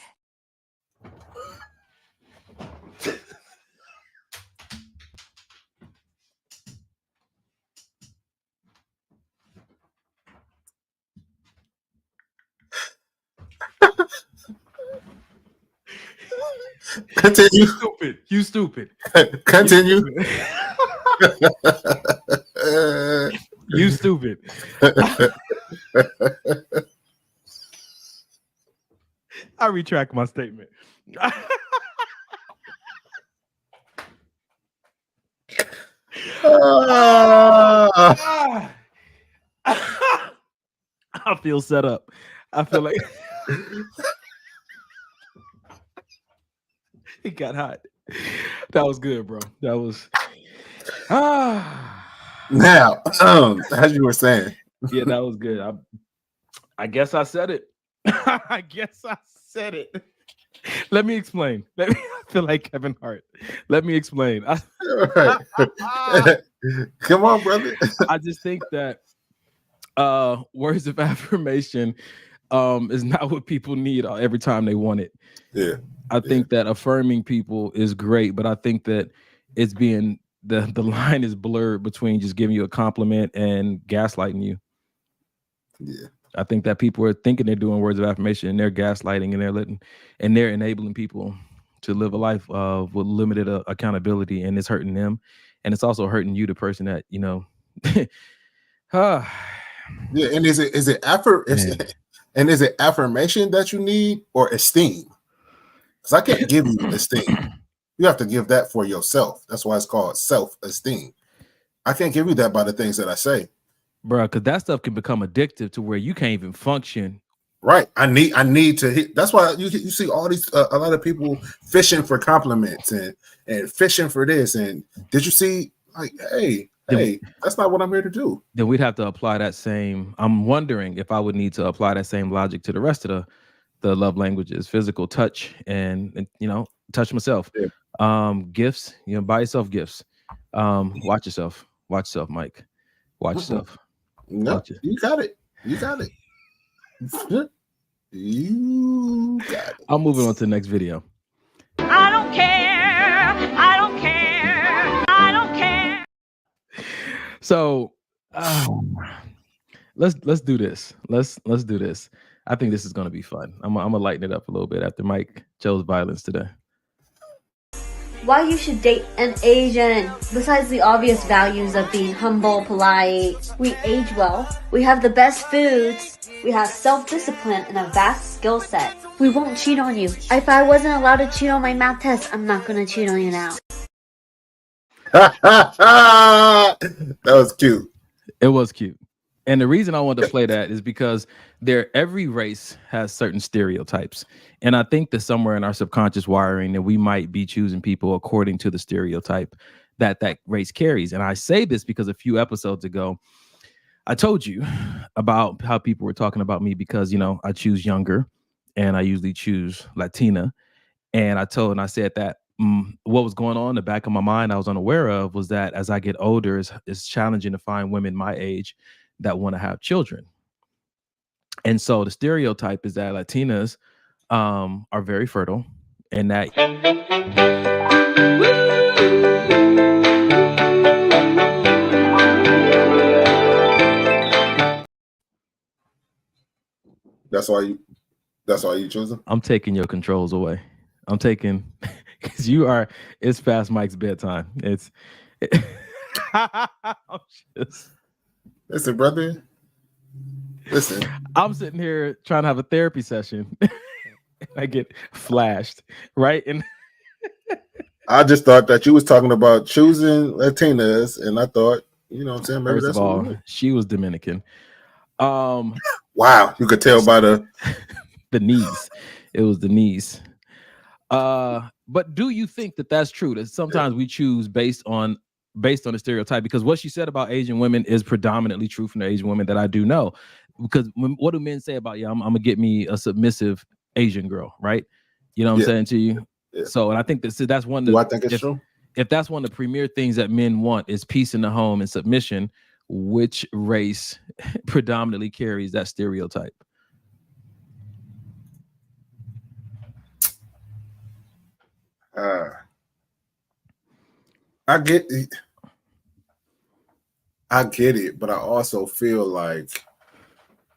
Continue. Stupid. You stupid. Continue. You stupid. I retract my statement. I feel set up. I feel like it got hot. That was good, bro. That was now, as you were saying. Yeah, that was good. I guess I said it. I guess I said it. Let me explain. I feel like Kevin Hart. Let me explain. Come on, brother. I just think that words of affirmation is not what people need every time they want it. Yeah. I think that affirming people is great, but I think that it's being the line is blurred between just giving you a compliment and gaslighting you. Yeah. I think that people are thinking they're doing words of affirmation and they're gaslighting and they're enabling people to live a life with limited accountability, and it's hurting them, and it's also hurting you, the person that Yeah, and is it affirmation that you need or esteem? Because I can't give you esteem. You have to give that for yourself. That's why it's called self-esteem. I can't give you that by the things that I say. Bro, because that stuff can become addictive to where you can't even function. Right. I need to hit. That's why you see all these a lot of people fishing for compliments and fishing for this. And did you see, like, hey, that's not what I'm here to do. Then we'd have to apply that same. I'm wondering if I would need to apply that same logic to the rest of the love languages: physical touch and touch myself. Yeah. Gifts, buy yourself gifts. Watch yourself, Mike. Watch yourself. No, you got it. You got it. You got it. I'm moving on to the next video. I don't care. I don't care. I don't care. So let's do this. Let's do this. I think this is gonna be fun. I'm gonna lighten it up a little bit after Mike chose violence today. Why you should date an Asian? Besides the obvious values of being humble, polite, we age well, we have the best foods, we have self-discipline and a vast skill set. We won't cheat on you. If I wasn't allowed to cheat on my math test, I'm not gonna cheat on you now. That was cute. It was cute. And the reason I wanted to play that is because every race has certain stereotypes. And I think that somewhere in our subconscious wiring that we might be choosing people according to the stereotype that race carries. And I say this because a few episodes ago, I told you about how people were talking about me because, I choose younger and I usually choose Latina. And I said that what was going on in the back of my mind I was unaware of was that as I get older, it's challenging to find women my age that want to have children. And so the stereotype is that Latinas are very fertile and that That's why you chose them? I'm taking your controls away. I'm taking because it's past Mike's bedtime. Listen, brother. Listen. I'm sitting here trying to have a therapy session. I get flashed, right? And I just thought that you was talking about choosing Latinas, and I thought, what I'm saying, maybe first of all, she was Dominican. Wow, you could tell by the knees. It was the knees. But do you think that that's true? That sometimes we choose based on the stereotype? Because what she said about Asian women is predominantly true from the Asian women that I do know. Because what do men say about I'm gonna get me a submissive Asian girl, right? You know what I'm saying to you? Yeah. So, and I think that's one. I think it's true. If that's one of the premier things that men want is peace in the home and submission, which race predominantly carries that stereotype? I get it, but I also feel like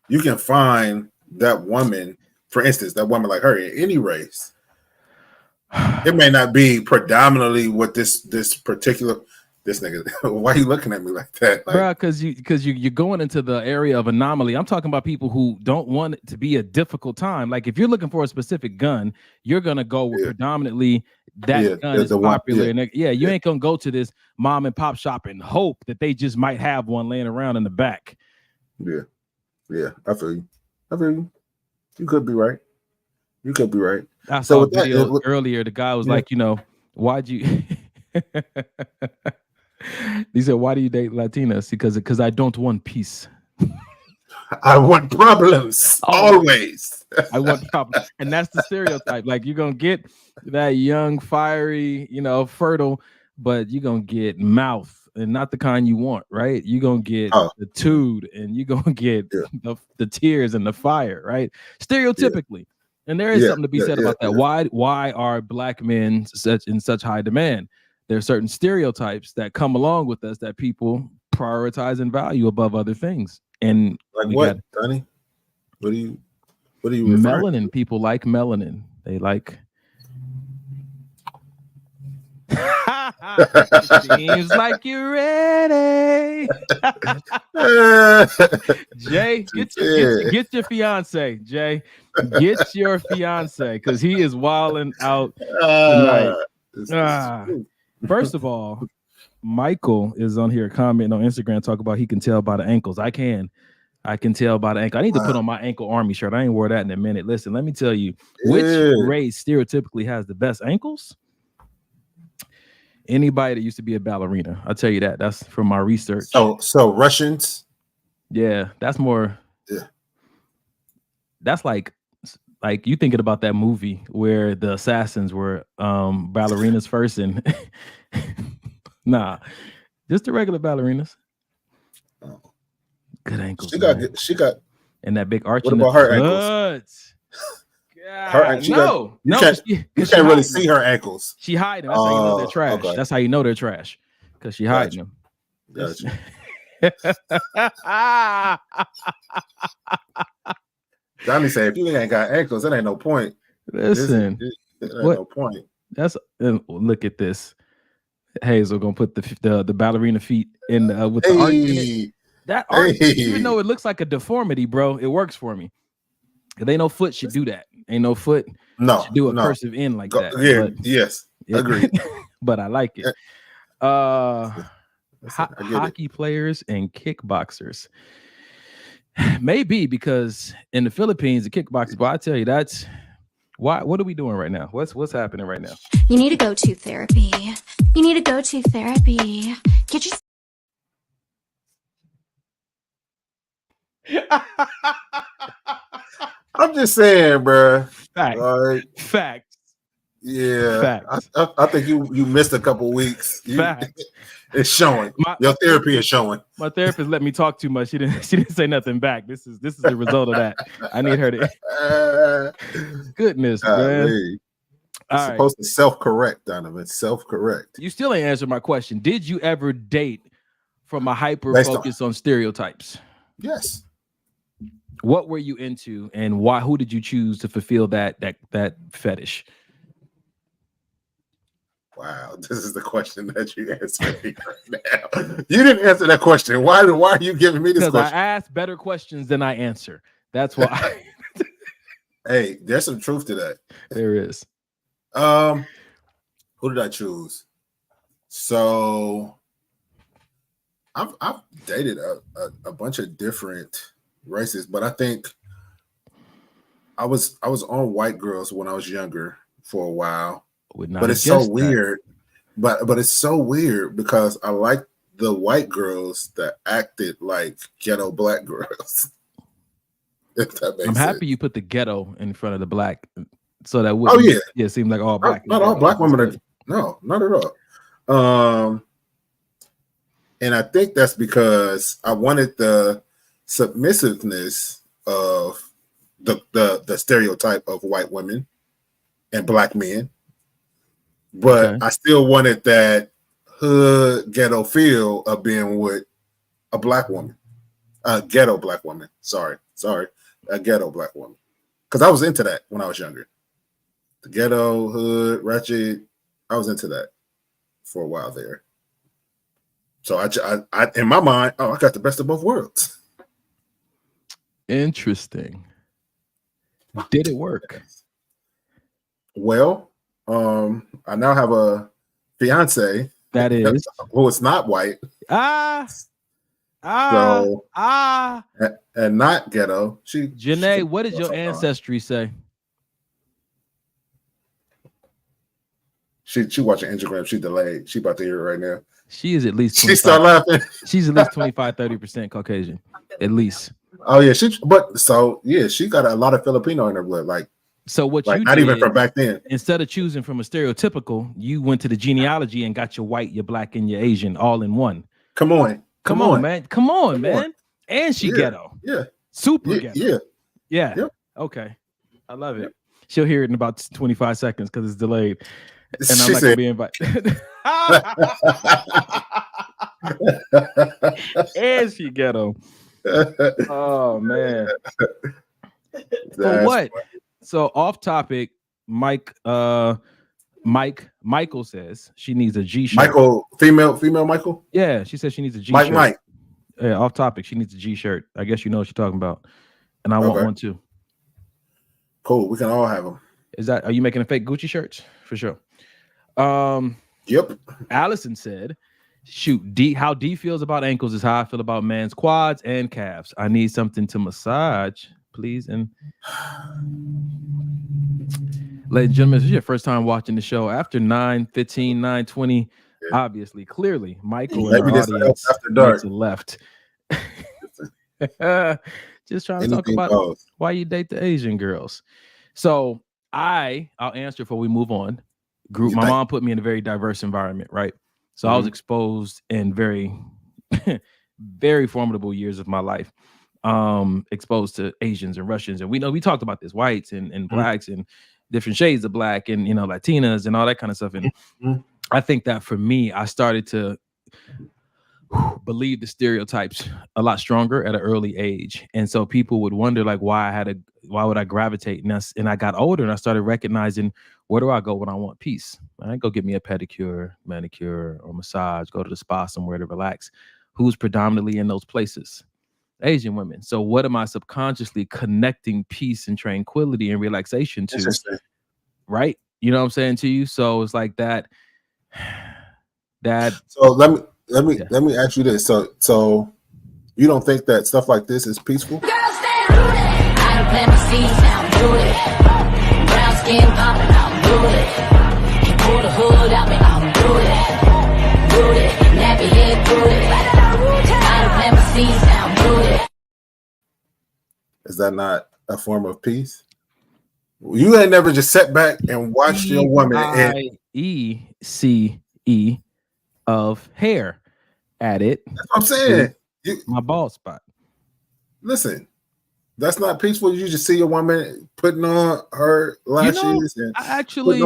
you can find that woman, for instance, that woman like her in any race, It may not be predominantly what this particular nigga. Why are you looking at me like that, like, bro? Because you're going into the area of anomaly. I'm talking about people who don't want it to be a difficult time. Like if you're looking for a specific gun, you're gonna go with predominantly that gun is popular. And you ain't gonna go to this mom and pop shop and hope that they just might have one laying around in the back. Yeah, I feel you. You could be right. I saw a video earlier. The guy was like, why'd you? He said, "Why do you date Latinas?" Because I don't want peace. I want problems always. I want problems, and that's the stereotype. Like you're gonna get that young, fiery, fertile, but you're gonna get mouth, and not the kind you want, right? You're gonna get the tude, and you're gonna get the tears and the fire, right? Stereotypically, and there is something to be said about that. Why are black men in such high demand? There are certain stereotypes that come along with us that people prioritize and value above other things. And like what, Donnie? What do you melanin? People like melanin. They like. Seems like you're ready. Jay, get your fiance. Jay, get your fiance because he is wilding out tonight. First of all, Michael is on here commenting on Instagram, talk about he can tell by the ankles. I can tell by the ankle. I need to put on my ankle army shirt. I ain't wore that in a minute. Listen, let me tell you, which race stereotypically has the best ankles? Anybody that used to be a ballerina. I'll tell you that. That's from my research. So Russians? Yeah, that's more. Yeah. That's like you thinking about that movie where the assassins were ballerinas first and nah, just the regular ballerinas. Good ankles. She got and that big arch. What about her ankles? God, you can't really see her ankles. She hiding. That's how you know they're trash. Okay. That's how you know they're trash because she hiding them. Gotcha. Johnny said, if you ain't got ankles, that ain't no point. Listen, no point. That's look at this. Hazel gonna put the ballerina feet in with the arch in it. That arch, even though it looks like a deformity, bro, it works for me. There ain't no foot should do that. Ain't no foot should do a cursive in like that. Agreed. But I like it. Hockey players and kickboxers. Maybe because in the Philippines, the kickboxers, but I tell you, that's why. What are we doing right now? What's happening right now? You need to go to therapy. Get your. I'm just saying, bro. Facts. Yeah. Facts. I think you missed a couple weeks. Facts. It's showing. Your therapy is showing. My therapist let me talk too much. She didn't say nothing back. This is the result of that. I need her to. Goodness, man. It's supposed to self-correct, Donovan. Self-correct. You still ain't answered my question. Did you ever date from a hyper focus on stereotypes? Yes. What were you into, and why? Who did you choose to fulfill that fetish? Wow, this is the question that you answered me right now. You didn't answer that question. Why are you giving me this question? Because I ask better questions than I answer. That's why. Hey, there's some truth to that. There is. Who did I choose? So I've dated a bunch of different races, but I think I was on white girls when I was younger for a while. But it's so weird. But it's so weird because I like the white girls that acted like ghetto black girls. If that makes I'm sense. happy you put the ghetto in front of the black, so that would it seemed like all black. Not all black women are. No, not at all. And I think that's because I wanted the submissiveness of the stereotype of white women and black men. But I still wanted that hood ghetto feel of being with a black woman, a ghetto black woman. Sorry, a ghetto black woman. Because I was into that when I was younger. the ghetto, hood, ratchet. I was into that for a while there. So I in my mind, I got the best of both worlds. Interesting. Did it work? Well, I now have a fiance that is who is not white. And not ghetto. Janae, what did your ancestry say? She watching Instagram. She delayed. She about to hear it right now. She is at least 25, she start laughing. She's at least 25-30% Caucasian. At least. Oh yeah, she got a lot of Filipino in her blood. Like, so what like you not did, even from back then. Instead of choosing from a stereotypical, you went to the genealogy and got your white, your black, and your Asian all in one. Come on, man. Come on, man. And she ghetto. Yeah. Super ghetto. Yeah. Yep. Okay. I love it. She'll hear it in about 25 seconds because it's delayed. And I'm not gonna be invited. And she ghetto. Oh man. So what? So off topic, Michael says she needs a G shirt. Michael, female Michael? Yeah, she says she needs a G shirt. Mike. Yeah, off topic. She needs a G shirt. I guess you know what you're talking about. And I want one too. Cool. We can all have them. Are you making a fake Gucci shirts? For sure. Yep. Allison said, shoot, how D feels about ankles is how I feel about man's quads and calves. I need something to massage, please. And ladies and gentlemen, this is your first time watching the show after 9:15, 9:20. Obviously, clearly, Michael and the audience after dark left. Just trying to talk about why you date the Asian girls. So I'll answer before we move on. My mom put me in a very diverse environment, right? So I was exposed in very, very formidable years of my life, exposed to Asians and Russians. And we talked about this, whites and blacks and different shades of black and, Latinas and all that kind of stuff. And I think that for me, I started to believe the stereotypes a lot stronger at an early age. And so people would wonder like why would I gravitate? And I got older and I started recognizing, where do I go when I want peace? I go get me a pedicure, manicure, or massage, go to the spa somewhere to relax. Who's predominantly in those places? Asian women. So what am I subconsciously connecting peace and tranquility and relaxation to? Right? You know what I'm saying to you? So it's like that. So let me ask you this. So you don't think that stuff like this is peaceful? Brown skin popping, I'm good. You pull the hood out me, I'm good. Nappy head good. I don't plant my seeds, I'm good. Is that not a form of peace? You ain't never just sat back and watched your woman E-C-E of hair at it. That's what I'm saying. My bald spot. Listen. That's not peaceful. You just see your woman putting on her lashes. And I actually,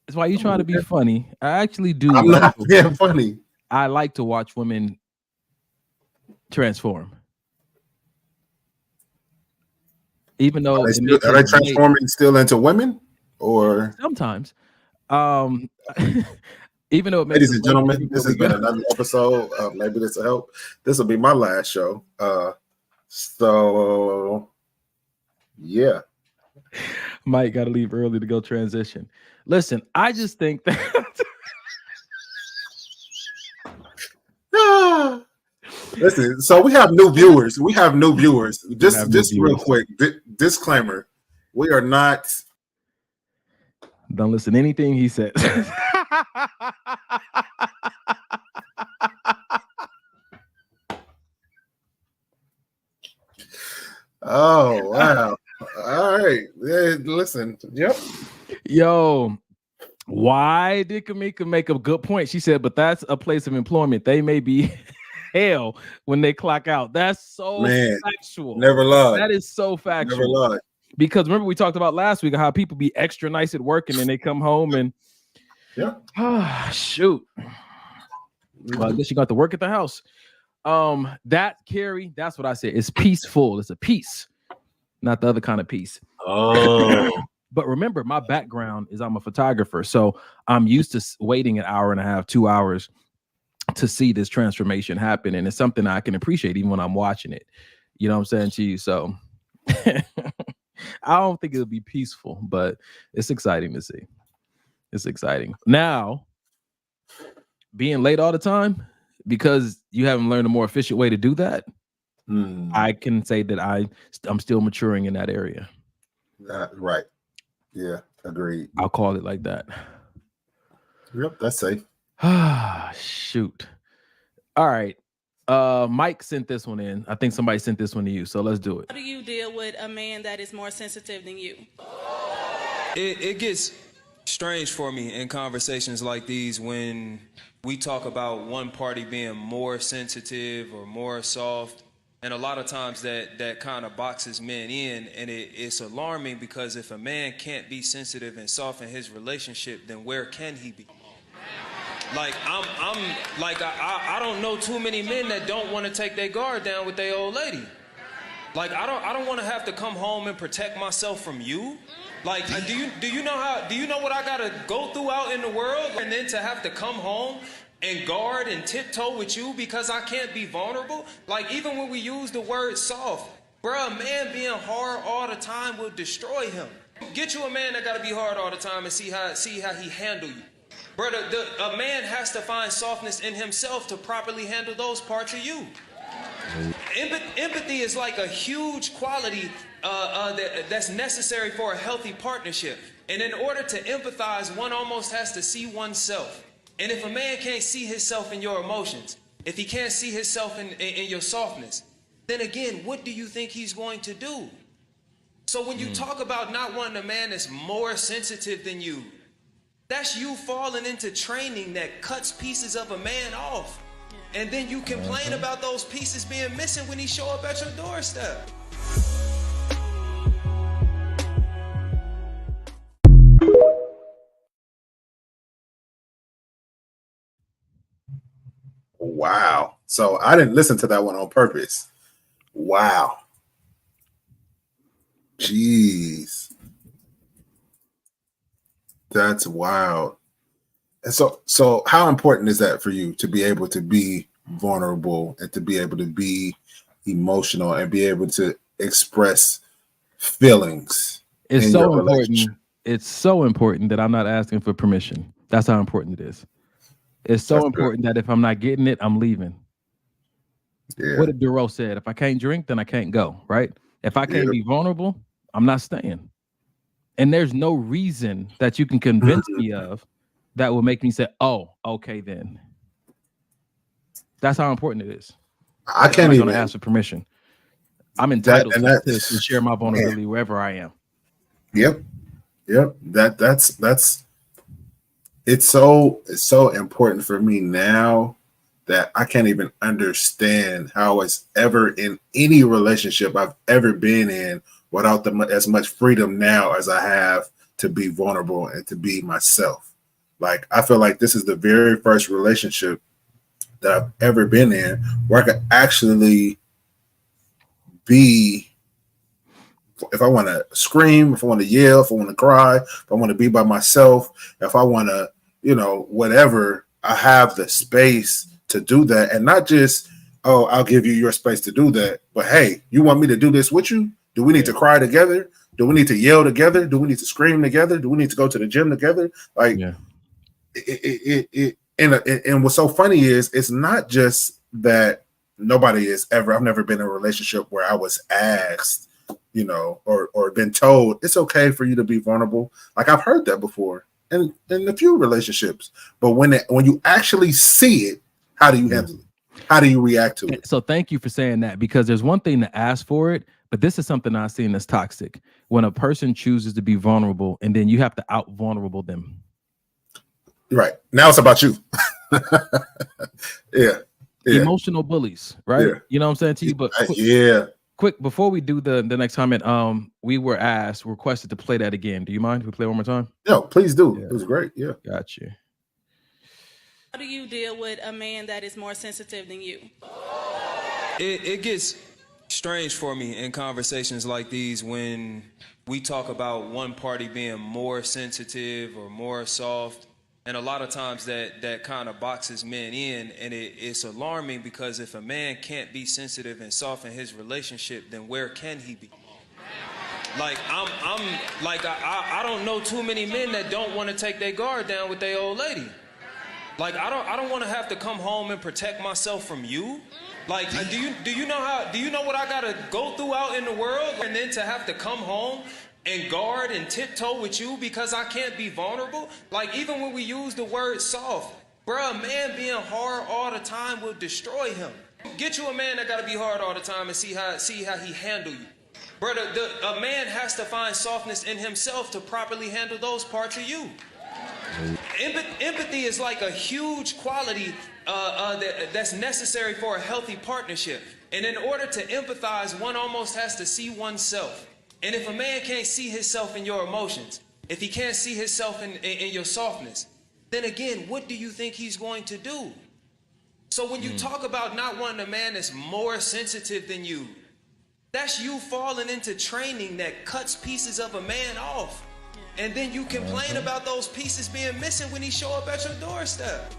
it's why you trying to be funny. I actually do. I'm not being funny. I like to watch women transform. Even though are they transforming still into women, or sometimes, even though it makes ladies and gentlemen, this has been another episode. Maybe this will help. This will be my last show. So yeah, Mike got to leave early to go transition. Listen, I just think that listen, so we have new viewers. Just real quick, disclaimer: we are not. Don't listen to anything he says. Oh wow! All right, listen. Yep. Yo, why did Kamika make a good point? She said, "But that's a place of employment. They may be hell when they clock out." That's so factual. Never lied. That is so factual. Never lied. Because remember we talked about last week how people be extra nice at work and then they come home and shoot. Well, I guess you got to work at the house. That Carrie, that's what I said. It's peaceful. It's a peace, not the other kind of peace. Oh, But remember, my background is I'm a photographer, so I'm used to waiting an hour and a half, 2 hours to see this transformation happen, and it's something I can appreciate even when I'm watching it. You know what I'm saying to you? So I don't think it'll be peaceful, but it's exciting to see. It's exciting. Now, being late all the time because you haven't learned a more efficient way to do that, I can say that I'm still maturing in that area. Right. Yeah, agreed. I'll call it like that. Yep, that's safe. Shoot. All right. Mike sent this one in. I think somebody sent this one to you, so let's do it. How do you deal with a man that is more sensitive than you? It gets strange for me in conversations like these when we talk about one party being more sensitive or more soft. And a lot of times that kind of boxes men in, and it's alarming because if a man can't be sensitive and soft in his relationship, then where can he be? Like I don't know too many men that don't want to take their guard down with their old lady. Like I don't want to have to come home and protect myself from you. Like do you know what I gotta go through out in the world, and then to have to come home and guard and tiptoe with you because I can't be vulnerable? Like even when we use the word soft, bruh, a man being hard all the time will destroy him. Get you a man that gotta be hard all the time and see how he handle you. Brother, a man has to find softness in himself to properly handle those parts of you. Empathy is like a huge quality that's necessary for a healthy partnership. And in order to empathize, one almost has to see oneself. And if a man can't see himself in your emotions, if he can't see himself in your softness, then again, what do you think he's going to do? So when you talk about not wanting a man that's more sensitive than you, that's you falling into training that cuts pieces of a man off. And then you complain about those pieces being missing when he show up at your doorstep. Wow. So I didn't listen to that one on purpose. Wow. Jeez. That's wild. And so how important is that for you to be able to be vulnerable and to be able to be emotional and be able to express feelings? It's so important. It's so important that I'm not asking for permission. That's how important it is. It's so important that if I'm not getting it, I'm leaving. Yeah. What did Duro said? If I can't drink, then I can't go, right? If I can't be vulnerable, I'm not staying. And there's no reason that you can convince me of that will make me say, oh, okay, then. That's how important it is. I can't even ask for permission. I'm entitled to share my vulnerability wherever I am. Yep. That's it's so important for me now that I can't even understand how it's ever in any relationship I've ever been in without as much freedom now as I have to be vulnerable and to be myself. Like, I feel like this is the very first relationship that I've ever been in where I could actually be, if I want to scream, if I want to yell, if I want to cry, if I want to be by myself, if I want to, whatever, I have the space to do that. And not just, oh, I'll give you your space to do that, but hey, you want me to do this with you? Do we need to cry together? Do we need to yell together? Do we need to scream together? Do we need to go to the gym together? Like, and what's so funny is it's not just that I've never been in a relationship where I was asked, or been told it's okay for you to be vulnerable. Like, I've heard that before in a few relationships, but when you actually see it, how do you handle it? How do you react to it? So thank you for saying that, because there's one thing to ask for it, but this is something I've seen that's toxic. When a person chooses to be vulnerable and then you have to out vulnerable them. Right. Now it's about you. Yeah. Emotional bullies, right? Yeah. You know what I'm saying to you? But quick, before we do the next comment, we were requested to play that again. Do you mind if we play one more time? No, please do. Yeah. It was great. Yeah. Got you. How do you deal with a man that is more sensitive than you? It gets strange for me in conversations like these when we talk about one party being more sensitive or more soft. And a lot of times that kind of boxes men in, and it's alarming because if a man can't be sensitive and soft in his relationship, then where can he be? Like I don't know too many men that don't want to take their guard down with their old lady. Like I don't want to have to come home and protect myself from you. Like do you know what I gotta go through out in the world, and then to have to come home and guard and tiptoe with you because I can't be vulnerable? Like, even when we use the word soft, bruh, a man being hard all the time will destroy him. Get you a man that gotta be hard all the time and see how he handle you. Brother, a man has to find softness in himself to properly handle those parts of you. Empathy is like a huge quality that's necessary for a healthy partnership. And in order to empathize, one almost has to see oneself. And if a man can't see himself in your emotions, if he can't see himself in your softness, then again, what do you think he's going to do? So when you talk about not wanting a man that's more sensitive than you, that's you falling into training that cuts pieces of a man off. And then you complain about those pieces being missing when he show up at your doorstep.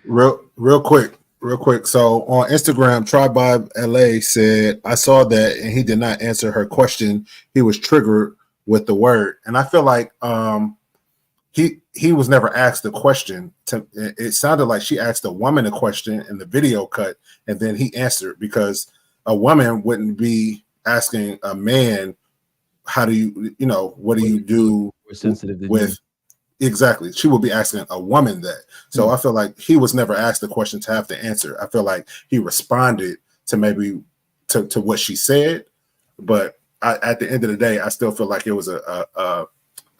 Real quick. So on Instagram, Tribe Vibe LA said, I saw that and he did not answer her question. He was triggered with the word. And I feel like he was never asked the question. It sounded like she asked a woman a question in the video cut, and then he answered, because a woman wouldn't be asking a man, how do what do you do with exactly? She would be asking a woman that. So I feel like he was never asked the question to have to answer. I feel like he responded to maybe to what she said, but at the end of the day, I still feel like it was a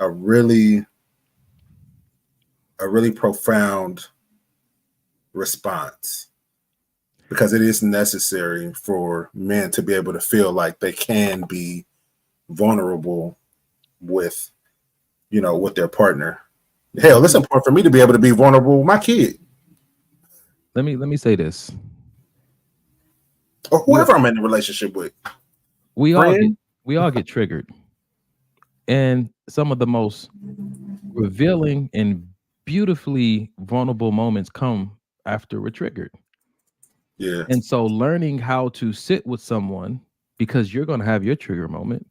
really profound response, because it is necessary for men to be able to feel like they can be vulnerable with their partner. Hell, it's important for me to be able to be vulnerable with my kid. Let me say this. Or whoever I'm in a relationship with. We all get triggered. And some of the most revealing and beautifully vulnerable moments come after we're triggered. Yeah. And so learning how to sit with someone, because you're going to have your trigger moment.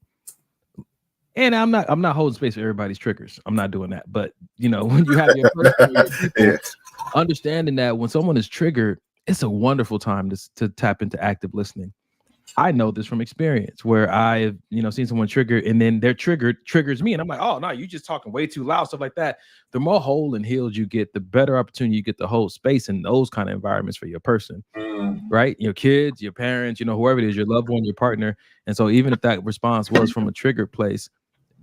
And I'm not holding space for everybody's triggers. I'm not doing that. But when you have your personal people, understanding that when someone is triggered, it's a wonderful time to tap into active listening. I know this from experience, where I've seen someone triggered, and then their triggers me, and I'm like, oh no, you just talking way too loud, stuff like that. The more whole and healed you get, the better opportunity you get to hold space in those kind of environments for your person, right? Your kids, your parents, whoever it is, your loved one, your partner. And so even if that response was from a triggered place,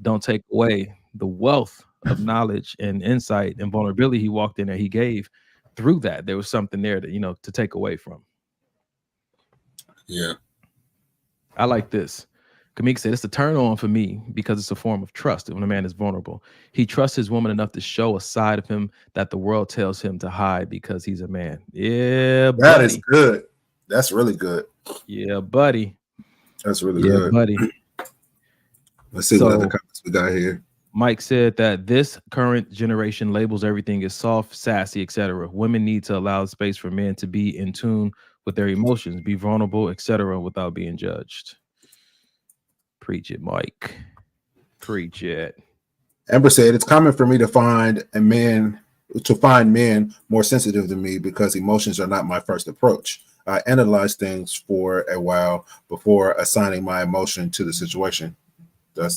don't take away the wealth of knowledge and insight and vulnerability he walked in there. He gave through that. There was something there that to take away from. Yeah. I like this. Kamika said it's a turn on for me because it's a form of trust. When a man is vulnerable, he trusts his woman enough to show a side of him that the world tells him to hide because he's a man. Yeah, buddy. That is good. That's really good. Yeah, buddy. That's really good, buddy. Let's see what other comments we got here. Mike said that this current generation labels everything as soft, sassy, etc. Women need to allow space for men to be in tune with their emotions, be vulnerable, etc., without being judged. Preach it, Mike. Preach it. Amber said, it's common for me to find men more sensitive than me because emotions are not my first approach. I analyze things for a while before assigning my emotion to the situation. I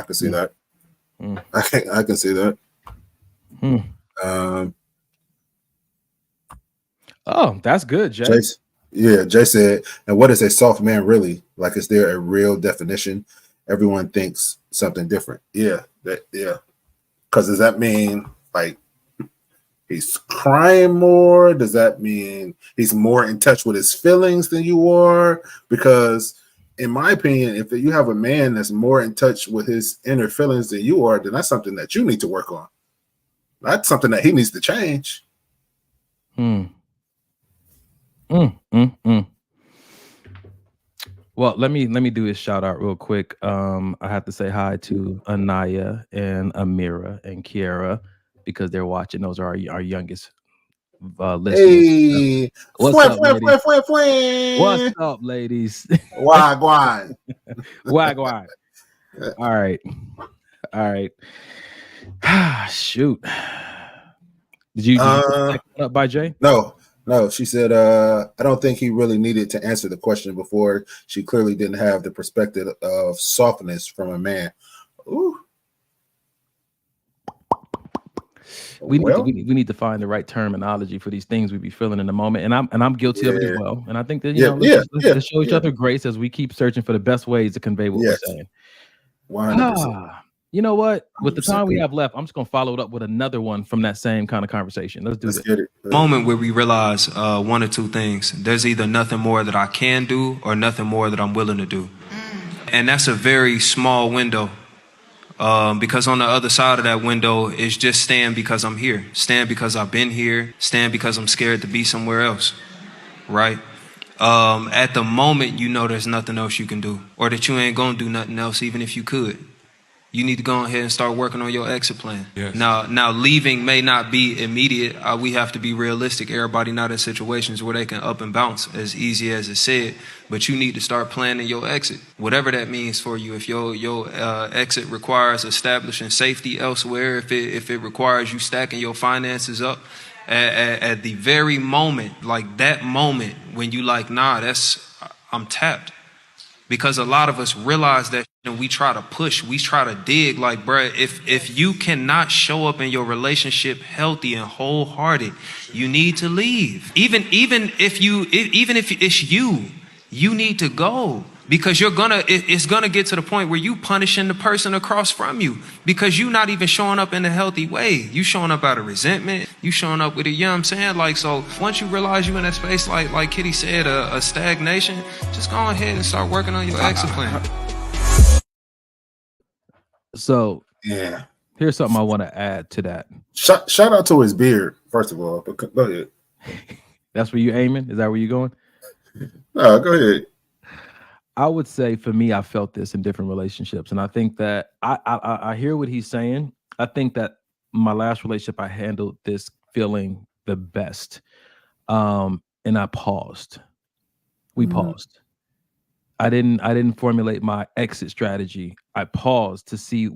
can see that. I can see that. Oh, that's good, Jay. Jay said, and what is a soft man really? Like, is there a real definition? Everyone thinks something different. Yeah. Because does that mean like he's crying more? Does that mean he's more in touch with his feelings than you are? Because in my opinion, if you have a man that's more in touch with his inner feelings than you are, then that's something that you need to work on. That's something that he needs to change. Well, let me do this shout out real quick. I have to say hi to Anaya and Amira and Kiara because they're watching. Those are our youngest listeners. Hey, What's up, ladies? What's What's up, ladies? Wagwan. Wagwan. All right. Shoot. Did you pick that up by Jay? No, she said, I don't think he really needed to answer the question before. She clearly didn't have the perspective of softness from a man. Ooh. We need to find the right terminology for these things we be feeling in the moment, and I'm guilty of it as well. And I think that let's show each other grace as we keep searching for the best ways to convey what we're saying. 100%. You know what? With the time we have left, I'm just gonna follow it up with another one from that same kind of conversation. Let's do this. Moment where we realize one or two things. There's either nothing more that I can do or nothing more that I'm willing to do. And that's a very small window. Because on the other side of that window is just stand because I'm here. Stand because I've been here. Stand because I'm scared to be somewhere else. Right? At the moment, you know there's nothing else you can do. Or that you ain't gonna do nothing else even if you could. You need to go ahead and start working on your exit plan. Yes. Now leaving may not be immediate. We have to be realistic. Everybody not in situations where they can up and bounce as easy as it said. But you need to start planning your exit, whatever that means for you. If your exit requires establishing safety elsewhere, if it requires you stacking your finances up, at the very moment, like that moment when you like, nah, I'm tapped. Because a lot of us realize that and we try to push, we try to dig. Like, bruh, if you cannot show up in your relationship healthy and wholehearted, you need to leave. Even if it's you need to go. Because it's gonna get to the point where you punishing the person across from you because you're not even showing up in a healthy way. You showing up out of resentment. You showing up with you know what I'm saying? Like, so once you realize you in that space, like Kitty said, a stagnation, just go ahead and start working on your exit plan. So yeah, here's something I want to add to that. Shout out to his beard, first of all. But go ahead. That's where you aiming? Is that where you going? No, go ahead. I would say for me, I felt this in different relationships. And I think that I hear what he's saying. I think that my last relationship, I handled this feeling the best. And I paused. We paused. I didn't formulate my exit strategy. I paused to see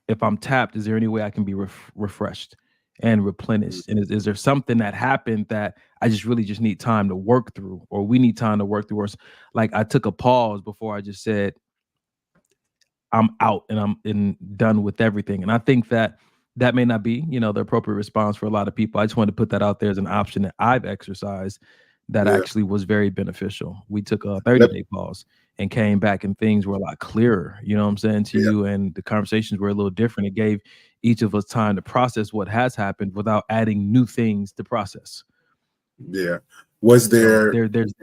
if I'm tapped, is there any way I can be refreshed and replenished? And is there something that happened that I just need time to work through, or we need time to work through? Or like I took a pause before I just said, I'm out and I'm done with everything. And I think that may not be, the appropriate response for a lot of people. I just wanted to put that out there as an option that I've exercised that actually was very beneficial. We took a 30-day pause and came back and things were a lot clearer, you know what I'm saying, to you, and the conversations were a little different. It gave each of us time to process what has happened without adding new things to process. Yeah. But there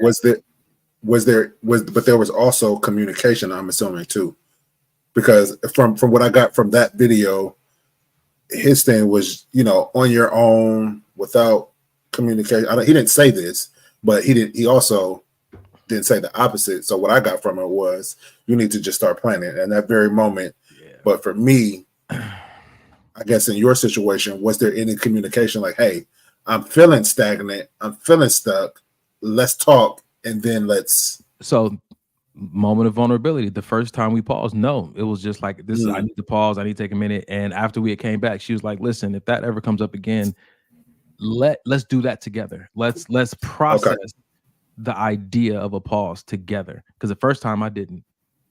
was also communication, I'm assuming too, because from what I got from that video, his thing was, on your own without communication. He didn't say this, but he also didn't say the opposite. So what I got from it was, you need to just start planning at that very moment. Yeah. But for me, I guess in your situation, was there any communication like, hey, I'm feeling stagnant, I'm feeling stuck, let's talk, and then So moment of vulnerability. The first time we paused, no, it was just like, this is, I need to pause, I need to take a minute. And after we came back, she was like, listen, if that ever comes up again, let's do that together. Let's process the idea of a pause together. Because the first time I didn't,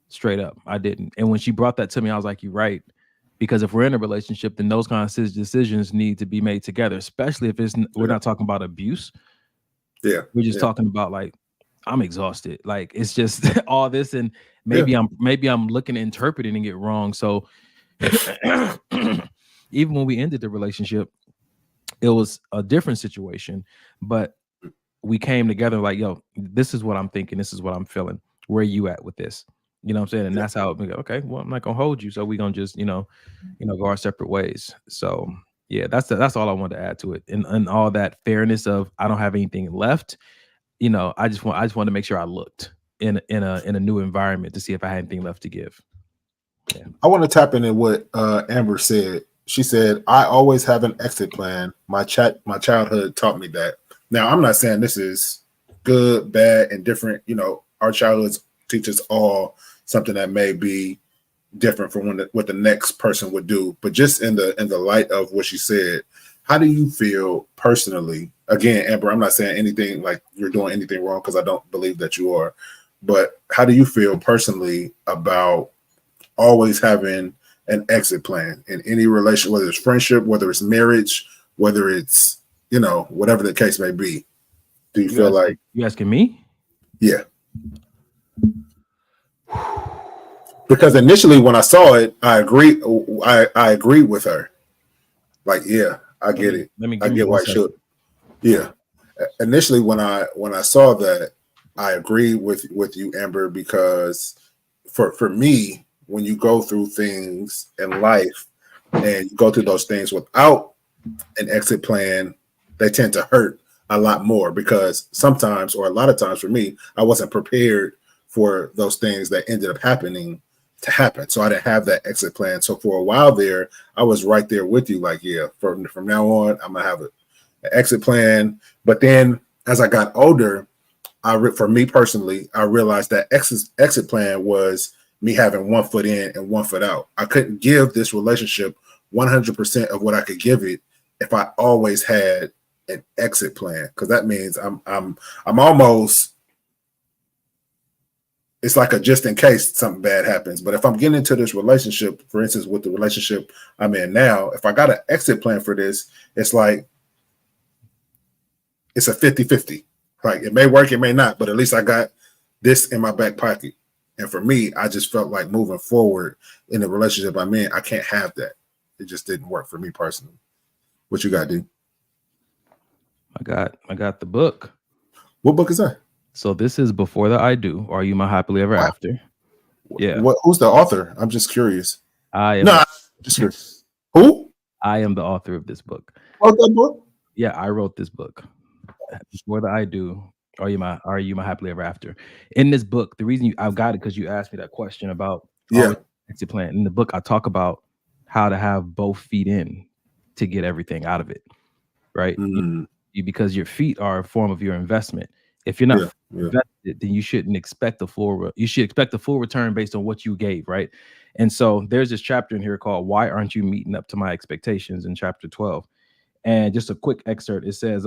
straight up, I didn't. And when she brought that to me, I was like, you're right. Because if we're in a relationship, then those kinds of decisions need to be made together, especially if we're not talking about abuse. Yeah. We're just talking about like, I'm exhausted. Like, it's just all this, and maybe I'm looking at interpreting it wrong. So even when we ended the relationship, it was a different situation, but we came together like, yo, this is what I'm thinking. This is what I'm feeling. Where are you at with this? You know what I'm saying? And that's how we go, okay, well, I'm not going to hold you. So we're going to just, go our separate ways. So yeah, that's all I wanted to add to it. And all that fairness of, I don't have anything left. you know, I just want to make sure I looked in a new environment to see if I had anything left to give. Yeah. I want to tap into what Amber said. She said, "I always have an exit plan. My childhood taught me that." Now, I'm not saying this is good, bad, and different. You know, our childhoods teach us all something that may be different from what the next person would do. But just in the light of what she said, how do you feel personally? Again, Amber, I'm not saying anything like you're doing anything wrong, because I don't believe that you are. But how do you feel personally about always having an exit plan in any relation, whether it's friendship, whether it's marriage, whether it's, you know, whatever the case may be? Do you feel like you asking me? Yeah. Because initially when I saw it, I agreed with her. Like, yeah, I get it. I get why it should. Yeah. Initially when I saw that, I agree with you, Amber, because for me, when you go through things in life and you go through those things without an exit plan, they tend to hurt a lot more, because sometimes, or a lot of times for me, I wasn't prepared for those things that ended up happening to happen. So I didn't have that exit plan. So for a while there, I was right there with you, like, yeah, from now on, I'm gonna have an exit plan. But then as I got older, for me personally, I realized that exit plan was me having 1 foot in and 1 foot out. I couldn't give this relationship 100% of what I could give it if I always had an exit plan, because that means I'm almost, it's like a just in case something bad happens. But if I'm getting into this relationship, for instance, with the relationship I'm in now, if I got an exit plan for this, it's like it's a 50-50. Like, it may work, it may not, but at least I got this in my back pocket. And for me, I just felt like moving forward in the relationship I'm in, I can't have that. It just didn't work for me personally. What you got, D? I got the book. What book is that? So this is Before the I Do. Are You My Happily Ever After? Yeah. Who's the author? I'm just curious. I'm just curious. Who? I am the author of this book. Wrote that book? Yeah, I wrote this book. Before the I Do. Are you my happily ever after? In this book, the reason I've got it because you asked me that question about exit plan. In the book, I talk about how to have both feet in to get everything out of it, right? Because your feet are a form of your investment. If you're not invested, then you shouldn't expect the full. You should expect the full return based on what you gave, right? And so there's this chapter in here called "Why Aren't You Meeting Up to My Expectations?" in chapter 12. And just a quick excerpt. It says,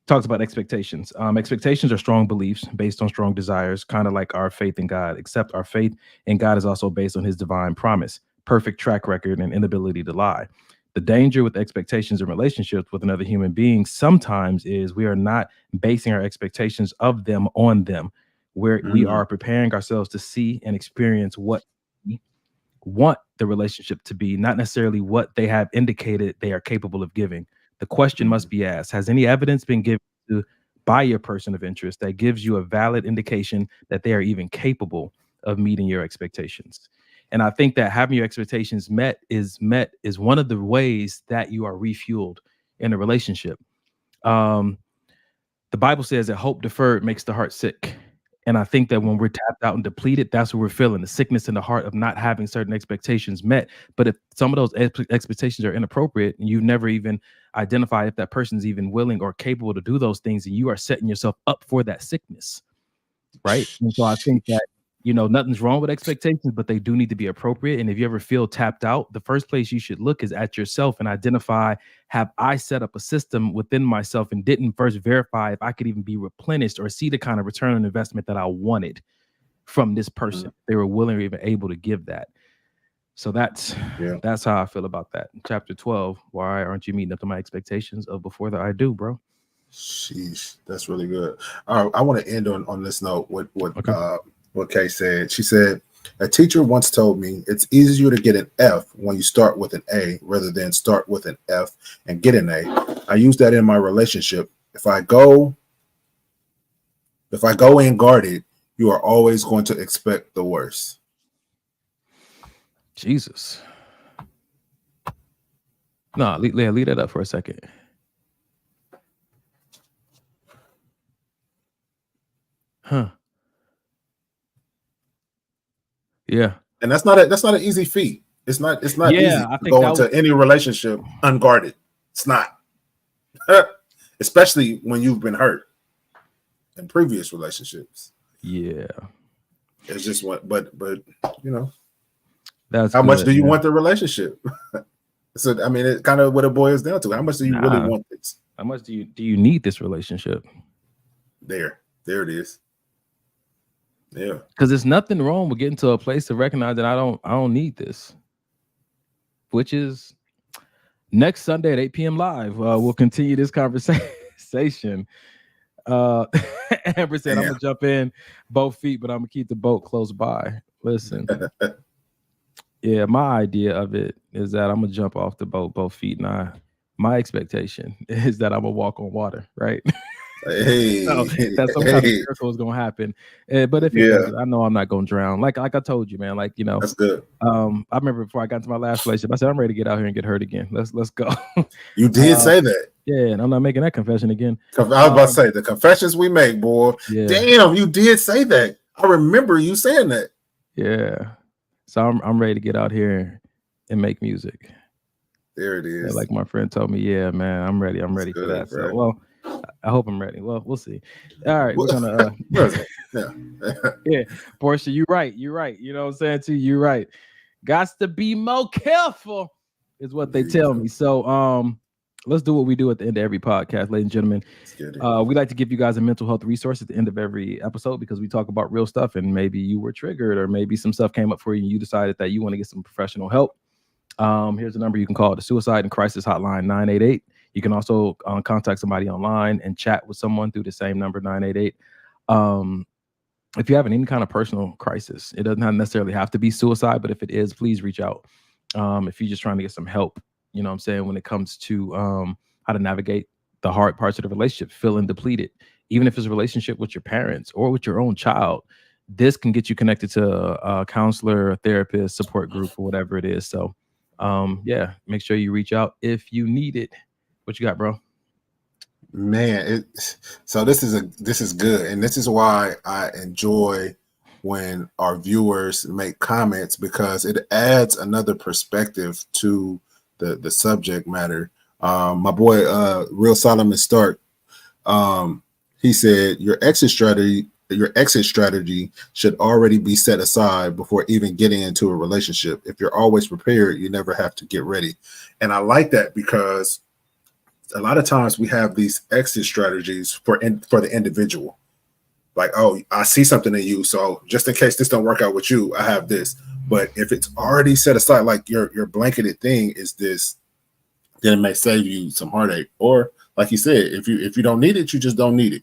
talks about expectations. Expectations are strong beliefs based on strong desires, kind of like our faith in God, except our faith in God is also based on his divine promise, perfect track record, and inability to lie. The danger with expectations in relationships with another human being sometimes is we are not basing our expectations of them on them, where we are preparing ourselves to see and experience what we want the relationship to be, not necessarily what they have indicated they are capable of giving. The question must be asked, has any evidence been given to by your person of interest that gives you a valid indication that they are even capable of meeting your expectations? And I think that having your expectations met is one of the ways that you are refueled in a relationship. The Bible says that hope deferred makes the heart sick. And I think that when we're tapped out and depleted, that's what we're feeling, the sickness in the heart of not having certain expectations met. But if some of those expectations are inappropriate and you never even identify if that person's even willing or capable to do those things, and you are setting yourself up for that sickness, right? And so I think that, you know, nothing's wrong with expectations, but they do need to be appropriate. And if you ever feel tapped out, the first place you should look is at yourself and identify, have I set up a system within myself and didn't first verify if I could even be replenished or see the kind of return on investment that I wanted from this person? They were willing or even able to give that. So that's how I feel about that. Chapter 12, why aren't you meeting up to my expectations of Before the I Do, bro? Sheesh, that's really good. I want to end on this note with what Kay said. She said, a teacher once told me it's easier to get an F when you start with an A rather than start with an F and get an A. I use that in my relationship. If I go in guarded, you are always going to expect the worst. Jesus. No, leave that up for a second. Huh. Yeah. And that's not an easy feat. It's not easy I to think go that into any relationship unguarded. It's not. Especially when you've been hurt in previous relationships. Yeah. It's just what, but you know, that's how good, much do you man. want the relationship? So I mean, it's kind of what it boils down to. How much do you really want this? How much do you need this relationship? There it is. Yeah, because there's nothing wrong with getting to a place to recognize that I don't need this. Which is next Sunday at 8 p.m. live. We'll continue this conversation. Amber said, I'm gonna jump in both feet, but I'm gonna keep the boat close by. Listen. Yeah, my idea of it is that I'm gonna jump off the boat both feet, and my expectation is that I'm gonna walk on water, right? Hey, so that some kind of miracle is gonna happen. But if it doesn't, I know I'm not gonna drown. Like I told you, man. Like, you know, that's good. I remember before I got into my last relationship, I said I'm ready to get out here and get hurt again. Let's go. You did say that. Yeah, and I'm not making that confession again. I was about to say the confessions we make, boy. Yeah. Damn, you did say that. I remember you saying that. Yeah. So I'm ready to get out here and make music. There it is. Yeah, like my friend told me, yeah, man, I'm ready. I'm ready for that. Bro. So, well, I hope I'm ready. Well, we'll see. All right, we're gonna. Yeah, Portia, you're right. You're right. You know what I'm saying to you? You're right. Got to be more careful, is what they tell me. So, let's do what we do at the end of every podcast, ladies and gentlemen. We like to give you guys a mental health resource at the end of every episode because we talk about real stuff, and maybe you were triggered, or maybe some stuff came up for you, and you decided that you want to get some professional help. Here's a number you can call, the Suicide and Crisis Hotline, 988. You can also contact somebody online and chat with someone through the same number, 988. If you have any kind of personal crisis, it doesn't necessarily have to be suicide, but if it is, please reach out. If you're just trying to get some help, you know what I'm saying, when it comes to how to navigate the hard parts of the relationship, feeling depleted, even if it's a relationship with your parents or with your own child, this can get you connected to a counselor, a therapist, support group, or whatever it is. So yeah, make sure you reach out if you need it. What you got, bro? Man, so this is good, and this is why I enjoy when our viewers make comments, because it adds another perspective to the subject matter. My boy, Real Solomon Stark, he said your exit strategy should already be set aside before even getting into a relationship. If you're always prepared, you never have to get ready. And I like that, because a lot of times we have these exit strategies for the individual. Like, oh, I see something in you, so just in case this don't work out with you, I have this. But if it's already set aside, like your blanketed thing is this, then it may save you some heartache. Or like you said, if you don't need it, you just don't need it.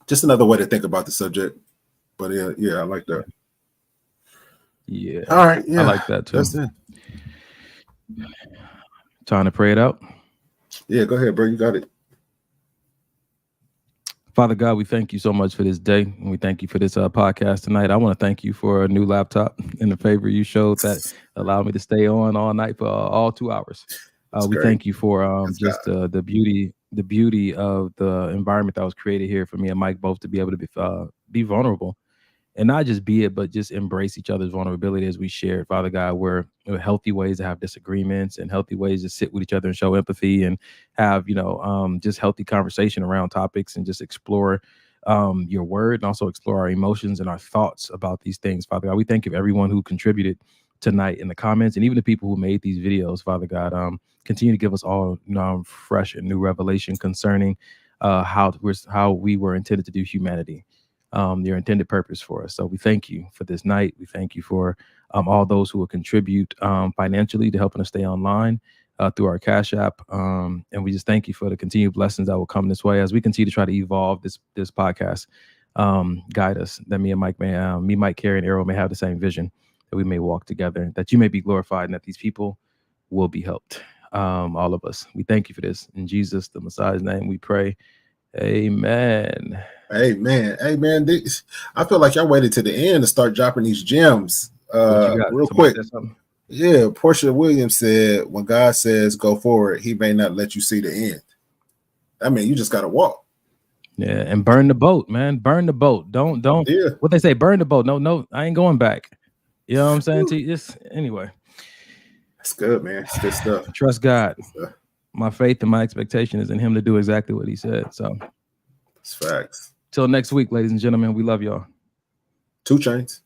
Just another way to think about the subject. But yeah, I like that. Yeah. All right. Yeah, I like that too. That's it. Time to pray it out. Yeah, go ahead, bro. You got it. Father God, we thank you so much for this day, and we thank you for this podcast tonight. I want to thank you for a new laptop and the favor you showed that allowed me to stay on all night for all 2 hours. We thank you for just the beauty of the environment that was created here for me and Mike both to be able to be vulnerable, and not just be it, but just embrace each other's vulnerability as we shared. Father God, we're healthy ways to have disagreements and healthy ways to sit with each other and show empathy and have, just healthy conversation around topics and just explore your word and also explore our emotions and our thoughts about these things. Father God, we thank you for everyone who contributed tonight in the comments, and even the people who made these videos. Father God, continue to give us all fresh and new revelation concerning how we were intended to do humanity. Your intended purpose for us. So we thank you for this night. We thank you for all those who will contribute financially to helping us stay online through our Cash App. And we just thank you for the continued blessings that will come this way as we continue to try to evolve this podcast. Guide us, that me and Mike Mike, Carrie, and Arrow may have the same vision, that we may walk together, that you may be glorified, and that these people will be helped. All of us. We thank you for this. In Jesus, the Messiah's name, we pray. Amen. Amen. I feel like y'all waited to the end to start dropping these gems. Real quick. Yeah, Portia Williams said, when God says go forward, he may not let you see the end. I mean, you just got to walk. Yeah, and burn the boat, man. Burn the boat. Don't. Yeah. What they say, burn the boat. No, I ain't going back. You know what I'm saying? Just anyway. That's good, man. It's good stuff. Trust God. My faith and my expectation is in him to do exactly what he said. So it's facts. Till next week, ladies and gentlemen, we love y'all. 2 Chainz.